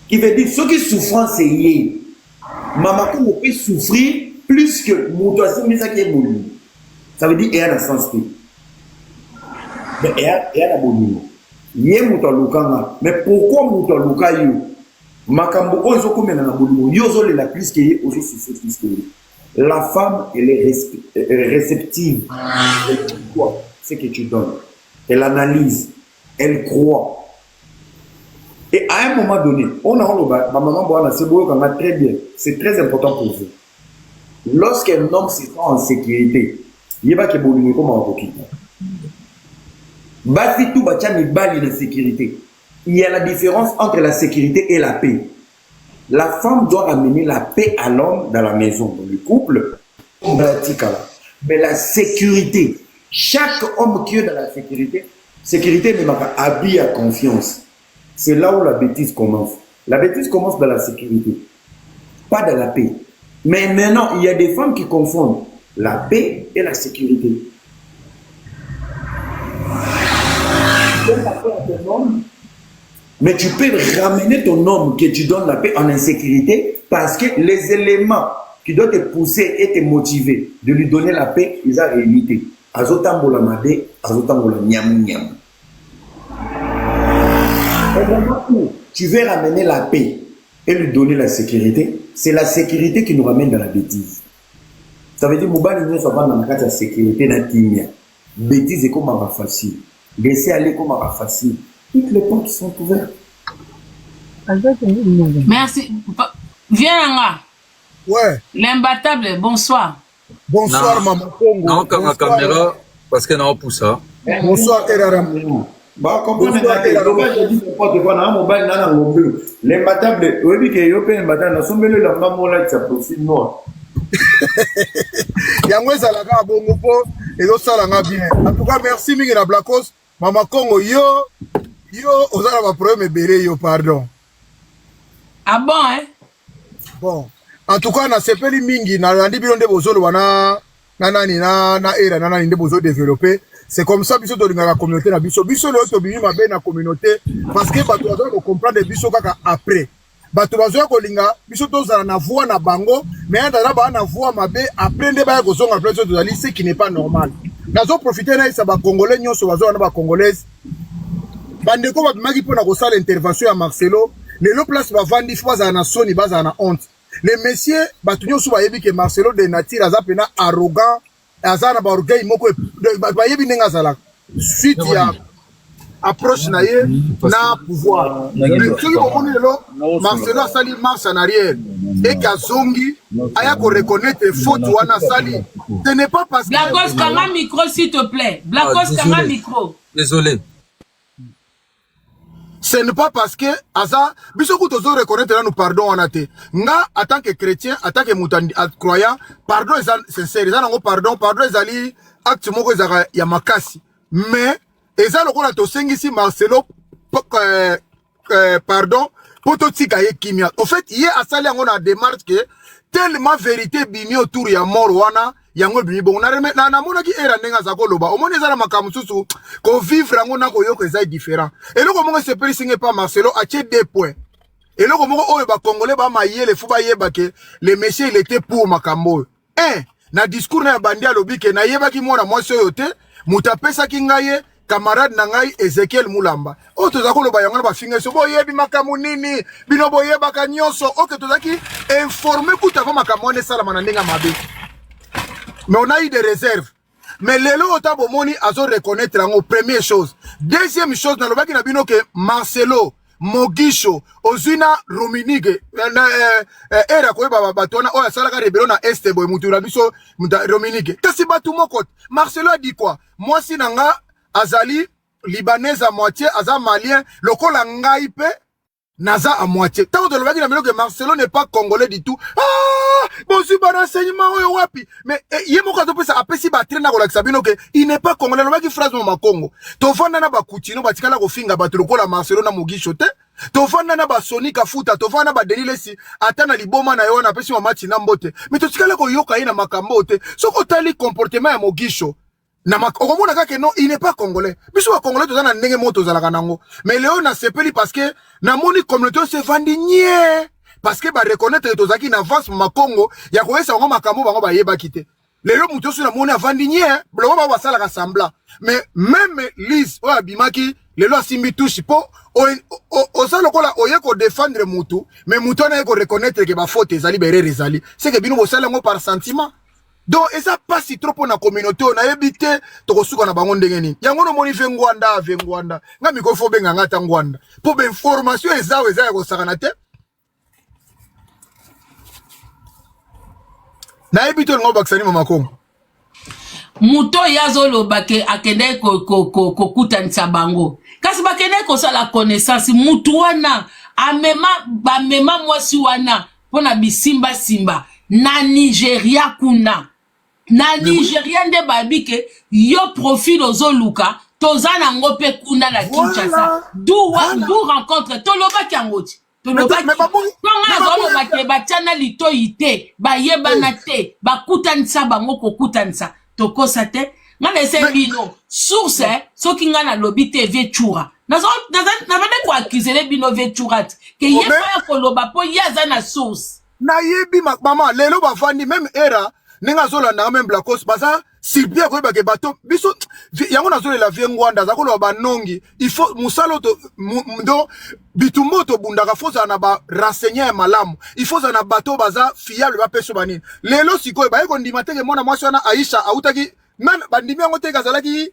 Qui veut dire, ce qui souffrent, c'est yé. Maman, on peut souffrir plus que mon toisin, mais ça qui est bon. Ça veut dire, il y a un sens. Mais il y a un bon. Yé mouta lukanga. Mais pourquoi mouta lukayo? Makambo ozo comme na bolimo. Yozo le la plus que yé, ozo souffre plus que yé. La femme, elle est réceptive. Elle croit ce que tu donnes. Elle analyse. Elle croit. Et à un moment donné, on a ma maman c'est très bien. C'est très important pour vous. Lorsqu'un homme se sent en sécurité, il n'y a pas que bolimo comme un roquille. Basi tout bâti mi bali la sécurité. Il y a la différence entre la sécurité et la paix. La femme doit amener la paix à l'homme dans la maison, dans le couple. Mais la sécurité, chaque homme qui est dans la sécurité ne m'a pas habillé à confiance. C'est là où la bêtise commence. La bêtise commence dans la sécurité, pas dans la paix. Mais maintenant, il y a des femmes qui confondent la paix et la sécurité. Mais tu peux ramener ton homme que tu donnes la paix en insécurité parce que les éléments qui doivent te pousser et te motiver de lui donner la paix, ils ont réalité. Azotambola made, azotambola nyam nyam. Au moment où tu veux ramener la paix et lui donner la sécurité, c'est la sécurité qui nous ramène dans la bêtise. Ça veut dire que nous sommes dans la sécurité dans la timia. Bêtise est comme un facile. Laisser aller comme un facile. Toutes les portes sont ouvertes. Merci. Viens là. Ouais. L'imbattable, bonsoir. Bonsoir, non. Maman Congo. Non, quand la caméra, parce que non, pour ça. Bonsoir, Eraram. Bah, comprenez que je dis n'importe quoi, dans un mobile, dans un mobile. L'imbattable, oui, que yo paye l'imbattable, nous sommes là, nous là, ça profite noir. Yango ezalaka bongo po ezosalanga bien. En tout cas, merci mingi na Blacos. Maman Congo, yo ozala ba problème ebele yo, pardon. Ah bon, hein? Bon. En tout cas, na sepeli mingi na landi bino nde bozolo wana na era nani nde bozo développer. C'est comme ça biso to la communauté na biso le to bimi mabe na communauté parce que bato bazo ko comprendre biso kaka après. Bato bazo ko linga biso to zala na voix na bango mais ndana ba na voix mabe après nde ba ko zonga place to zali ce qui n'est pas normal. Nazo profiter na isa ba congolais nyonso bazo na ba congolaise. Bande ko ba maki pona ko sala intervention ya Marcelo, le place ba vandi fwa za na soni baza na honte. Les messieurs, batunyo sou bayebi que Marcelo de nature aza pena arrogant, aza na ba orgueil moko bayebi nenga zala. Suite ya approche na ye na pouvoir. Mais celui ko koni lelo Marcelo asali marche en arrière et kazongi aya ko reconnaître faute wana sali. Ce n'est pas parce que Blacos Kanga micro s'il te plaît. Blacos Kanga micro. Désolé. Ce n'est pas parce que Aza, bisoku tozo reconnaître là nous pardon en athée. Nga, en tant que chrétien, en tant que moutandi, croyant, pardon est sincère. Eza nango pardon ezali acte moko ezaka ya makasi. Mais, eza lokola to sengisi Marcelo, pardon, poto tika ye kimia. En fait, yé asali yango na démarche que, tellement vérité bimi autour ya mort wana, yango bimi bon. Na mona ki era nenga zako loba. O mona ezala makamususu, ko vivre yango na ko yoko ezali différent. Et loko mongo se peli singe pa Marcelo, ache 2 points. Et loko mongo oyo ba Congolais ba maye le fuba yeba ke, le monsieur il était pour makambo. Na discours na bandi alobi ke na yeba ki mona mwasi oyo te, mutapesa ki ngaye, camarade na ngai Ezekiel Mulamba. O tozako loba yango na ba finga so bo yebi makamu nini, bino bo yeba ka nyonso, oke tozaki informer kuta va makamu ne sala manandenga mabe. Mais on a eu des réserves. Mais les lots moni azo reconnaître en première chose. Deuxième chose, dans le baki na bino que Marcelo, Mogisho, Ozuna Rominigue, era ko ba batona o sala ka rebelo na este boy mutura biso Rominigue. Kasi batu moko. Marcelo a dit quoi? Moi si nanga azali libanais à moitié, aza malien, lokola ngai pe naza à moitié. Tant de le baki que Marcelo n'est pas congolais du tout. Ah, bon si ba renseignement oyo wapi. Mais yemo ka to pesa apesi ba traîner ko la sabino que il n'est pas congolais. Le baki phrase mo makongo. To vanda na ba kutino ba tikala ko finga ba lokola Marcelo na Mogisho te. To vanda na ba Sonic afuta, to vanda ba Delilesi atana liboma na yo na pesi wa match na mbote. Mais to tikala ko yoka ina makambo te. Soko tali comportement ya Mogisho. Okomona kake non, il n'est pas congolais. Biso wa congolais to na ndenge moto zalaka nango. Mais Léo na sepeli parce que na moni communauté se vandi nie. Parce que ba reconnaître to zaki na avance ma Congo, ya ko esa ngo makambo bango ba yeba kite. Léo muto so na moni avandi nie, blobo ba wasala ka sembla. Mais même Lise o abimaki, Léo asimbi touche po o sala kola oye ko défendre mutu, mais mutu na ko reconnaître que ba faute ezali berere ezali. C'est que bino bo sala ngo par sentiment. Donc, et ça passe si trop pour la communauté, on a évité, tokosuka na bango ndengeni. Yango no moni vengwanda. Nga mikofo benga ngata ngwanda. Pour ben formation eza ko sakanate. Na évité ngo baksani mama kongo. Muto yazolo bake akende ko kutanisa bango. Kasi bakende ko sala connaissance mutu wana bamema mwasi wana pona bisimba simba na Nigeria kuna na Nigeria nde babike yo profil ozoluka toza nango pe kuna na Kinshasa d'où rencontre tolobaki angoti tolobaki tolobaki batiana litoyi te bayebana te bakutanisa bango kokutanisa tokosa te ngana ese bino source soki ngana lobi te vie chura nazane ko accusele bino vie churat ke ye pa koloba po yaza na source na yebi mama lelo bafandi même era nenga zolanda même blacos baza sirpia ko ba ke bato biso yango nazole la vie ngwanda za ko lo banongi il faut musalo to ndo bitumbo to bundaka foza na ba renseigner malamu il faut na bato baza fiable ba peso banini lelo sikoy ba ko ndima teke mona mwasi na Aisha autaki nan bandimi yango teke azalaki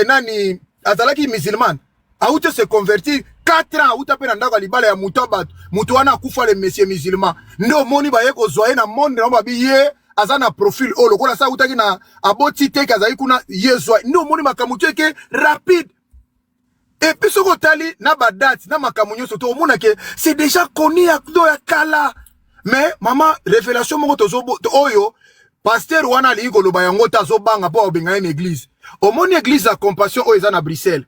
nani azalaki musulman aute se convertir 4 ans auta pena ndaka libala ya mutabat mutu wana akufa le monsieur musulman ndo moni ba yeko zoye na monde na babiye azana profil o lokola sa utaki na aboti te kazai kuna yezwa ndo moni makamutu eke rapide et puis soko tali na ba date na makamunyo soto omona ke c'est déjà connu ya kala mais maman révélation moko tozo oyo pasteur wana li ko loba yango ta zo banga po obenga une église omoni église à compassion o eza na Bruxelles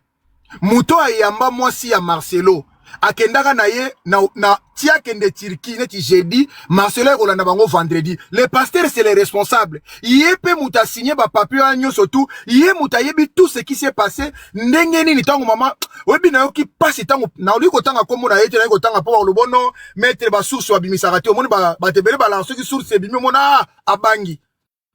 muto ayamba mwasi ya Marcelo akendaka na ye na tia kende Turquie neti jeudi Marcelo kolanda bango vendredi le pasteur c'est le responsable yepe muta signé ba papier anyo surtout ye muta yebi tout ce qui s'est passé ndenge nini tango mama webi na yoki passe tango na oli ko tanga komo na yete na ko tanga po lo bono mettre ba source wa bimisarati omoni ba tebele ba lancer ki source bimi mona abangi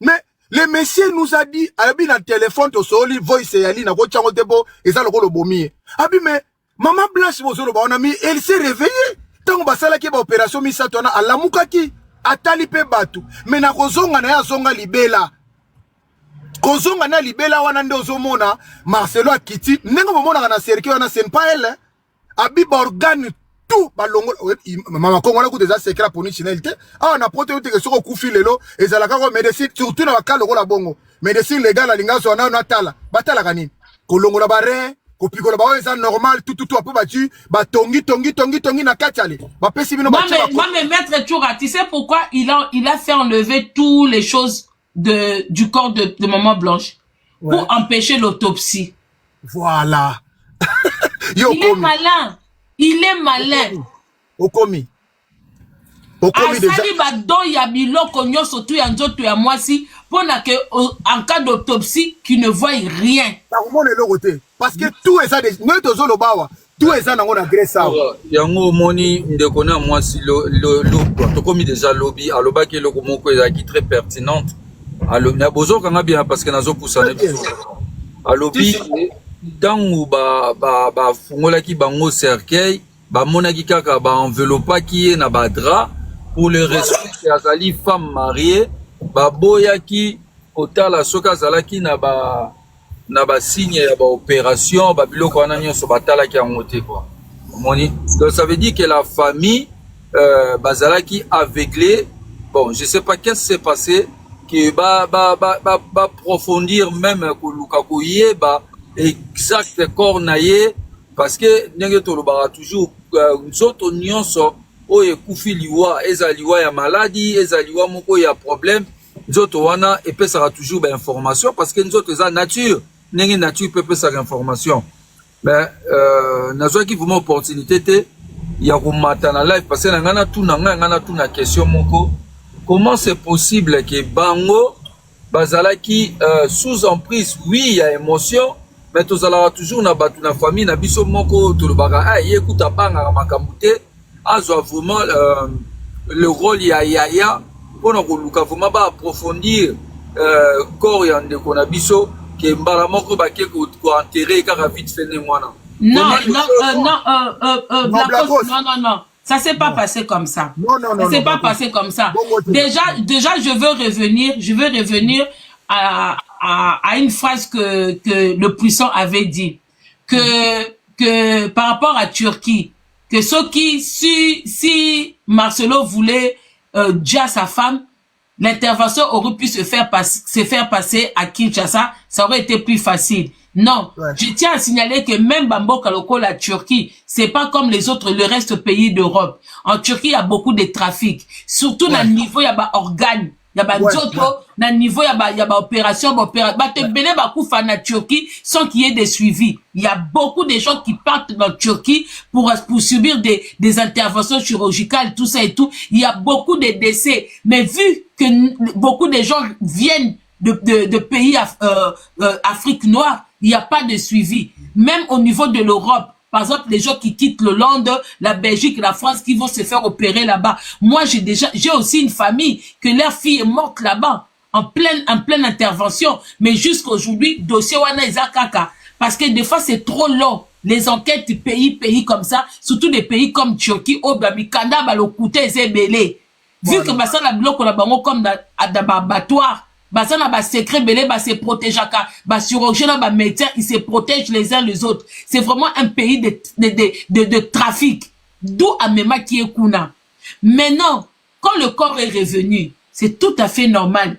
mais le monsieur nous a dit abi na téléphone to soli voice yali na ko chango tebo eza lokolo bomi abi mais maman Blanche bozolo ba onami elle s'est réveillée tango basala ki ba opération misato na alamukaki atali pe batu mais na kozonga na ya zonga libela kozonga na libela wana nde ozomona Marcelo akiti nengo momona na cercle wana c'est pas elle abi ba organe tout balongo mama kongo na ku des secret pour nationalité ah na protéine te soko kufi lelo ezalaka ko médecine surtout na bakalo ko la bongo médecine légale alingaso na natala batala kanini kolongo la bare kopiko la ba eza normal tout après battu ba tongi na kachale ba pesi bino ba mais maître Tchoura, tu sais pourquoi il a fait enlever toutes les choses du corps de maman Blanche pour empêcher l'autopsie. Voilà. Il est malin. Okomi déjà. Asali ba don ya biloko nyoso tu ya nzoto ya mwasi pona que en cas d'autopsie qui ne voit rien. Parce que tout est ça des nous tozo lobawa tout est ça nango na grèce ça. Yango moni ndeko na mwasi lo to komi déjà lobby alobaki loko moko ezaki très pertinente. Alo na bozo kanga bien parce que nazo poussana biso. Alobi dangu ba fungolaki bango cercueil ba monaki kaka ba enveloppaki na ba drap pour le respect azali femme mariée ba boyaki otala soka zalaki na ba signe ya ba opération ba biloko wana nyonso batalaki yango te quoi moni. Donc ça veut dire que la famille bazalaki aveuglée. Bon, je sais pas qu'est-ce qui s'est passé que ba approfondir même ko luka ko yeba exact corps naie parce que ndenge to lobara toujours nzoto nyonso oye kufi liwa eza liwa ya maladie eza liwa moko ya problème nzoto wana epesaka toujours ba information parce que nzoto eza nature ndenge nature peut pesa information mais nazwaki vraiment opportunité te ya komata na live parce que ngana tuna question moko comment c'est possible que bango bazalaki sous emprise oui il y a émotion mais tozalaka toujours na batu na famille na biso moko tolobaka yekuta banga makambo te azwa vraiment le rôle ya yaya pona koluka vraiment ba approfondir corps ya ndeko na biso ke mbala moko bake ko enterrer kaka vite fait ne mwana. Non, ça s'est pas passé comme ça. Ça s'est pas passé comme ça. Déjà, je veux revenir à une phrase que le puissant avait dit. Que par rapport à Turquie, que si Marcelo voulait dire à sa femme, l'intervention aurait pu se faire passer à Kinshasa, ça aurait été plus facile. Non, Ouais. je tiens à signaler que même Bamboka Loko, la Turquie, c'est pas comme les autres, le reste pays d'Europe. En Turquie, il y a beaucoup de trafic. Surtout dans le niveau, il y a des organes. Il y a des autres, dans le niveau, il y a des opérations, en Turquie sans qu'il y ait des suivis. Il y a beaucoup de gens qui partent dans Turquie pour subir des interventions chirurgicales, tout ça et tout. Il y a beaucoup de décès. Mais vu que beaucoup de gens viennent de pays Afrique noire, il n'y a pas de suivi. Même au niveau de l'Europe, par exemple, les gens qui quittent l'Hollande, la Belgique, la France, qui vont se faire opérer là-bas. Moi, j'ai aussi une famille que leur fille est morte là-bas, en pleine intervention. Mais jusqu'aujourd'hui, dossier wana ezakaka. Parce que des fois, c'est trop long. Les enquêtes pays comme ça, surtout des pays comme Turquie, Obamikanda, Balokouté, Zébélé. Vu que ça, la bloc, on a comme dans abattoir. Ça n'a pas secret, belé, se protège, chirurgien, médecin, ils se protègent les uns les autres. C'est vraiment un pays de trafic. D'où Amema qui est Kuna. Maintenant, quand le corps est revenu, c'est tout à fait normal.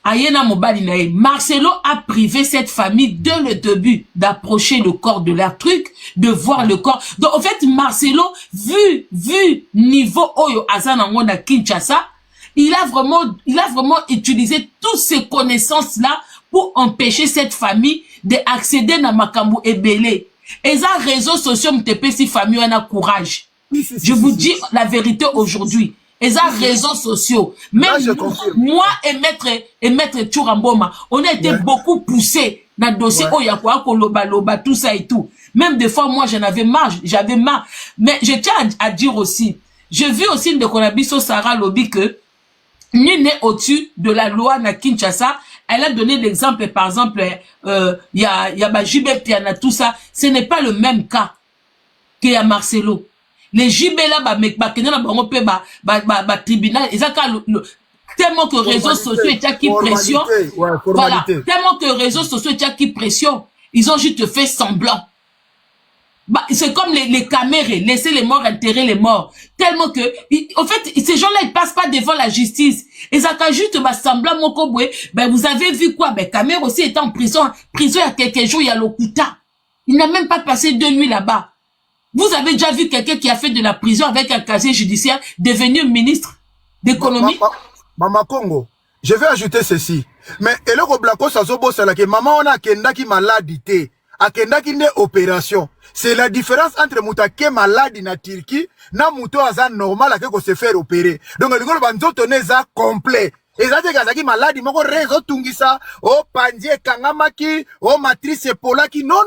Ayena Mobalinae, Marcelo a privé cette famille dès le début d'approcher le corps de leur truc, de voir le corps. Donc, en fait, Marcelo, vu niveau Oyo Azanangon à Kinshasa, il a vraiment utilisé toutes ces connaissances-là pour empêcher cette famille d'accéder à Makambu et Belé. Et ça, réseaux sociaux, m'tépé si famille en a courage. Je vous dis la vérité aujourd'hui. Et ça, réseaux sociaux. Même moi et maître Tchouramboma, on a été beaucoup poussés dans le dossier. Oh, y'a quoi, loba, tout ça et tout. Même des fois, moi, j'avais marre. Mais je tiens à dire aussi, j'ai vu aussi de Konabiso Sarah Lobby que nul n'est au-dessus de la loi na Kinshasa. Elle a donné l'exemple, par exemple, y a JB Piana, tout ça. Ce n'est pas le même cas qu'il y a Marcelo. Les JB là, tribunal, ils ont tellement que réseaux sociaux étaient qui pression. Voilà. Tellement que réseaux sociaux étaient qui pression. Ils ont juste fait semblant. C'est comme les caméras, laisser les morts enterrer les morts. Tellement que, en fait, ces gens-là, ils passent pas devant la justice. Et ça a juste, semblant, vous avez vu quoi? Caméra aussi était en prison. Prison, il y a quelques jours, il y a Lokuta. Il n'a même pas passé 2 nuits là-bas. Vous avez déjà vu quelqu'un qui a fait de la prison avec un casier judiciaire devenu ministre d'économie? Maman Congo, je vais ajouter ceci. Mais, et le Roblako, ça se là que maman, on a qui maladité. Akendaki ne opération. C'est la différence entre Moutake malade na Turquie, na Mouto aza normal ake ko se faire opérer. Donc, le banzoto neza complet. Et ça, c'est Kazaki malade, moko rezo tungisa, oh pandie kangamaki, oh matrice polaki. Non.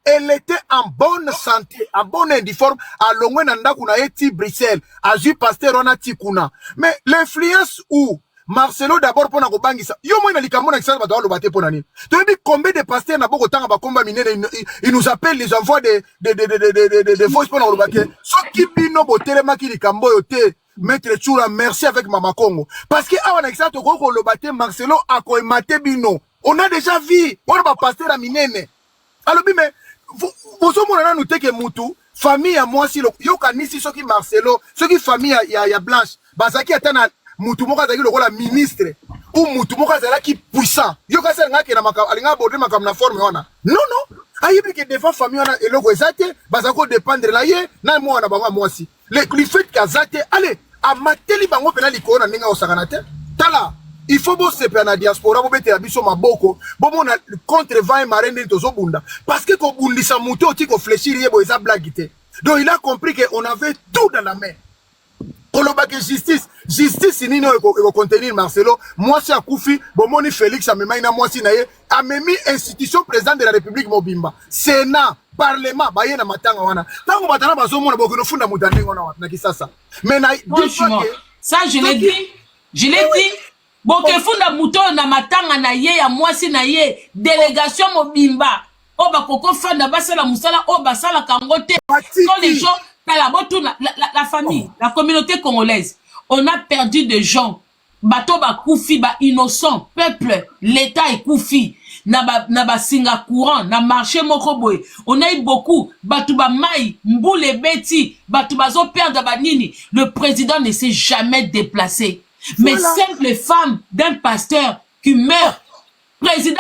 Elle était en bonne santé, en bonne indiforme, à l'ongwe nanda kuna eti Bruxelles, à Ju Pasteur on a tikuna. Mais l'influence où Marcelo d'abord pour Nagobangisa. Yo moi nalikamona kisala bato lo baté pour nani. Tu dis combien de pasteurs na boko tanga ba combat minene ils nous appellent les envois de voice pour lo baté. So qui bino botelema ki likambo yote. Maître Tchoura merci avec Mama Congo. Parce que awana kisala to ko lo baté Marcelo a ko maté bino. On a déjà vu on ba pasteur a minene. Alors mais vous mona nous teke mutu famille à moi si yo kanisi soki Marcelo, soki famille ya Blanche. Bazaki atana mutu moka zaki lokola ministre ou mutu moka zaki puissant yo ka sel ngaki na maka alinga bordé makam na forme wana non ayibi ke devant famille wana eloko ezate bazako dépendre la ye na moi na bango moi si le fait kazate allez amateli bango pena likona ninga osakana te tala il faut bosser na diaspora bo bete biso maboko bo mona contre vent marende tozo bunda parce que ko bundisa mutu oti ko fléchir yebo eza blague te donc il a compris que on avait tout dans la main. Kolobake justice nino eko contenir Marcelo moi si akufi bomoni Félix amemaina moi si naye amemi institution président de la République mobimba Sénat parlement baye na matanga wana tango batana bazomona bokino funda mutandengo wana na kisasa mais na ça je l'ai dit boke funda muto na matanga na ye ya moi si na ye délégation mobimba o bakoko fanda basala musala o basala kangote quand les gens la famille, la communauté congolaise, on a perdu des gens. Bato ba koufi, ba innocent, peuple, l'État est koufi. Na singa courant, na marché mokoboy. On a eu beaucoup. Bato ba maï, mboule beti, bato ba zo perdre ba nini. Le président ne s'est jamais déplacé. Mais simple femme d'un pasteur qui meurt, président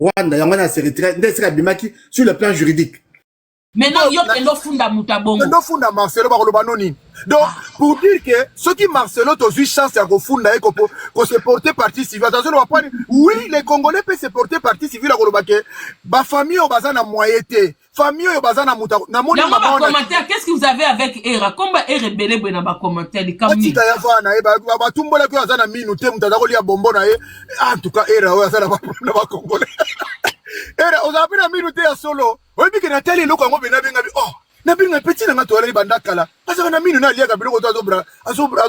Rwanda yangana se retrait ndesika bimaki sur le plan juridique. Maintenant yo pendo funda mutabongo. Pendo funda Marcelo ba koloba noni. Donc pour dire que ceux qui Marcelo to eu chance à funda et ko se porter partie civile. Attention on va pas oui les Congolais peuvent se porter partie civile à koloba ke ba famille o bazana moyété. Famille o bazana muta na moni maman. Commentaire qu'est-ce que vous avez avec Era? Comba Era belé bena ba commentaire li kamni. Tita ya fana e ba tumbola ko azana minute mutaza ko lia bombo na e en tout cas Era o azana ba Congolais. Era on a pris la minute ya solo. Oui, mais que Nathalie loko ngo bena benga oh na binga petit na ngatola ibanda kala. Asa na minu na lia ka biloko to azobra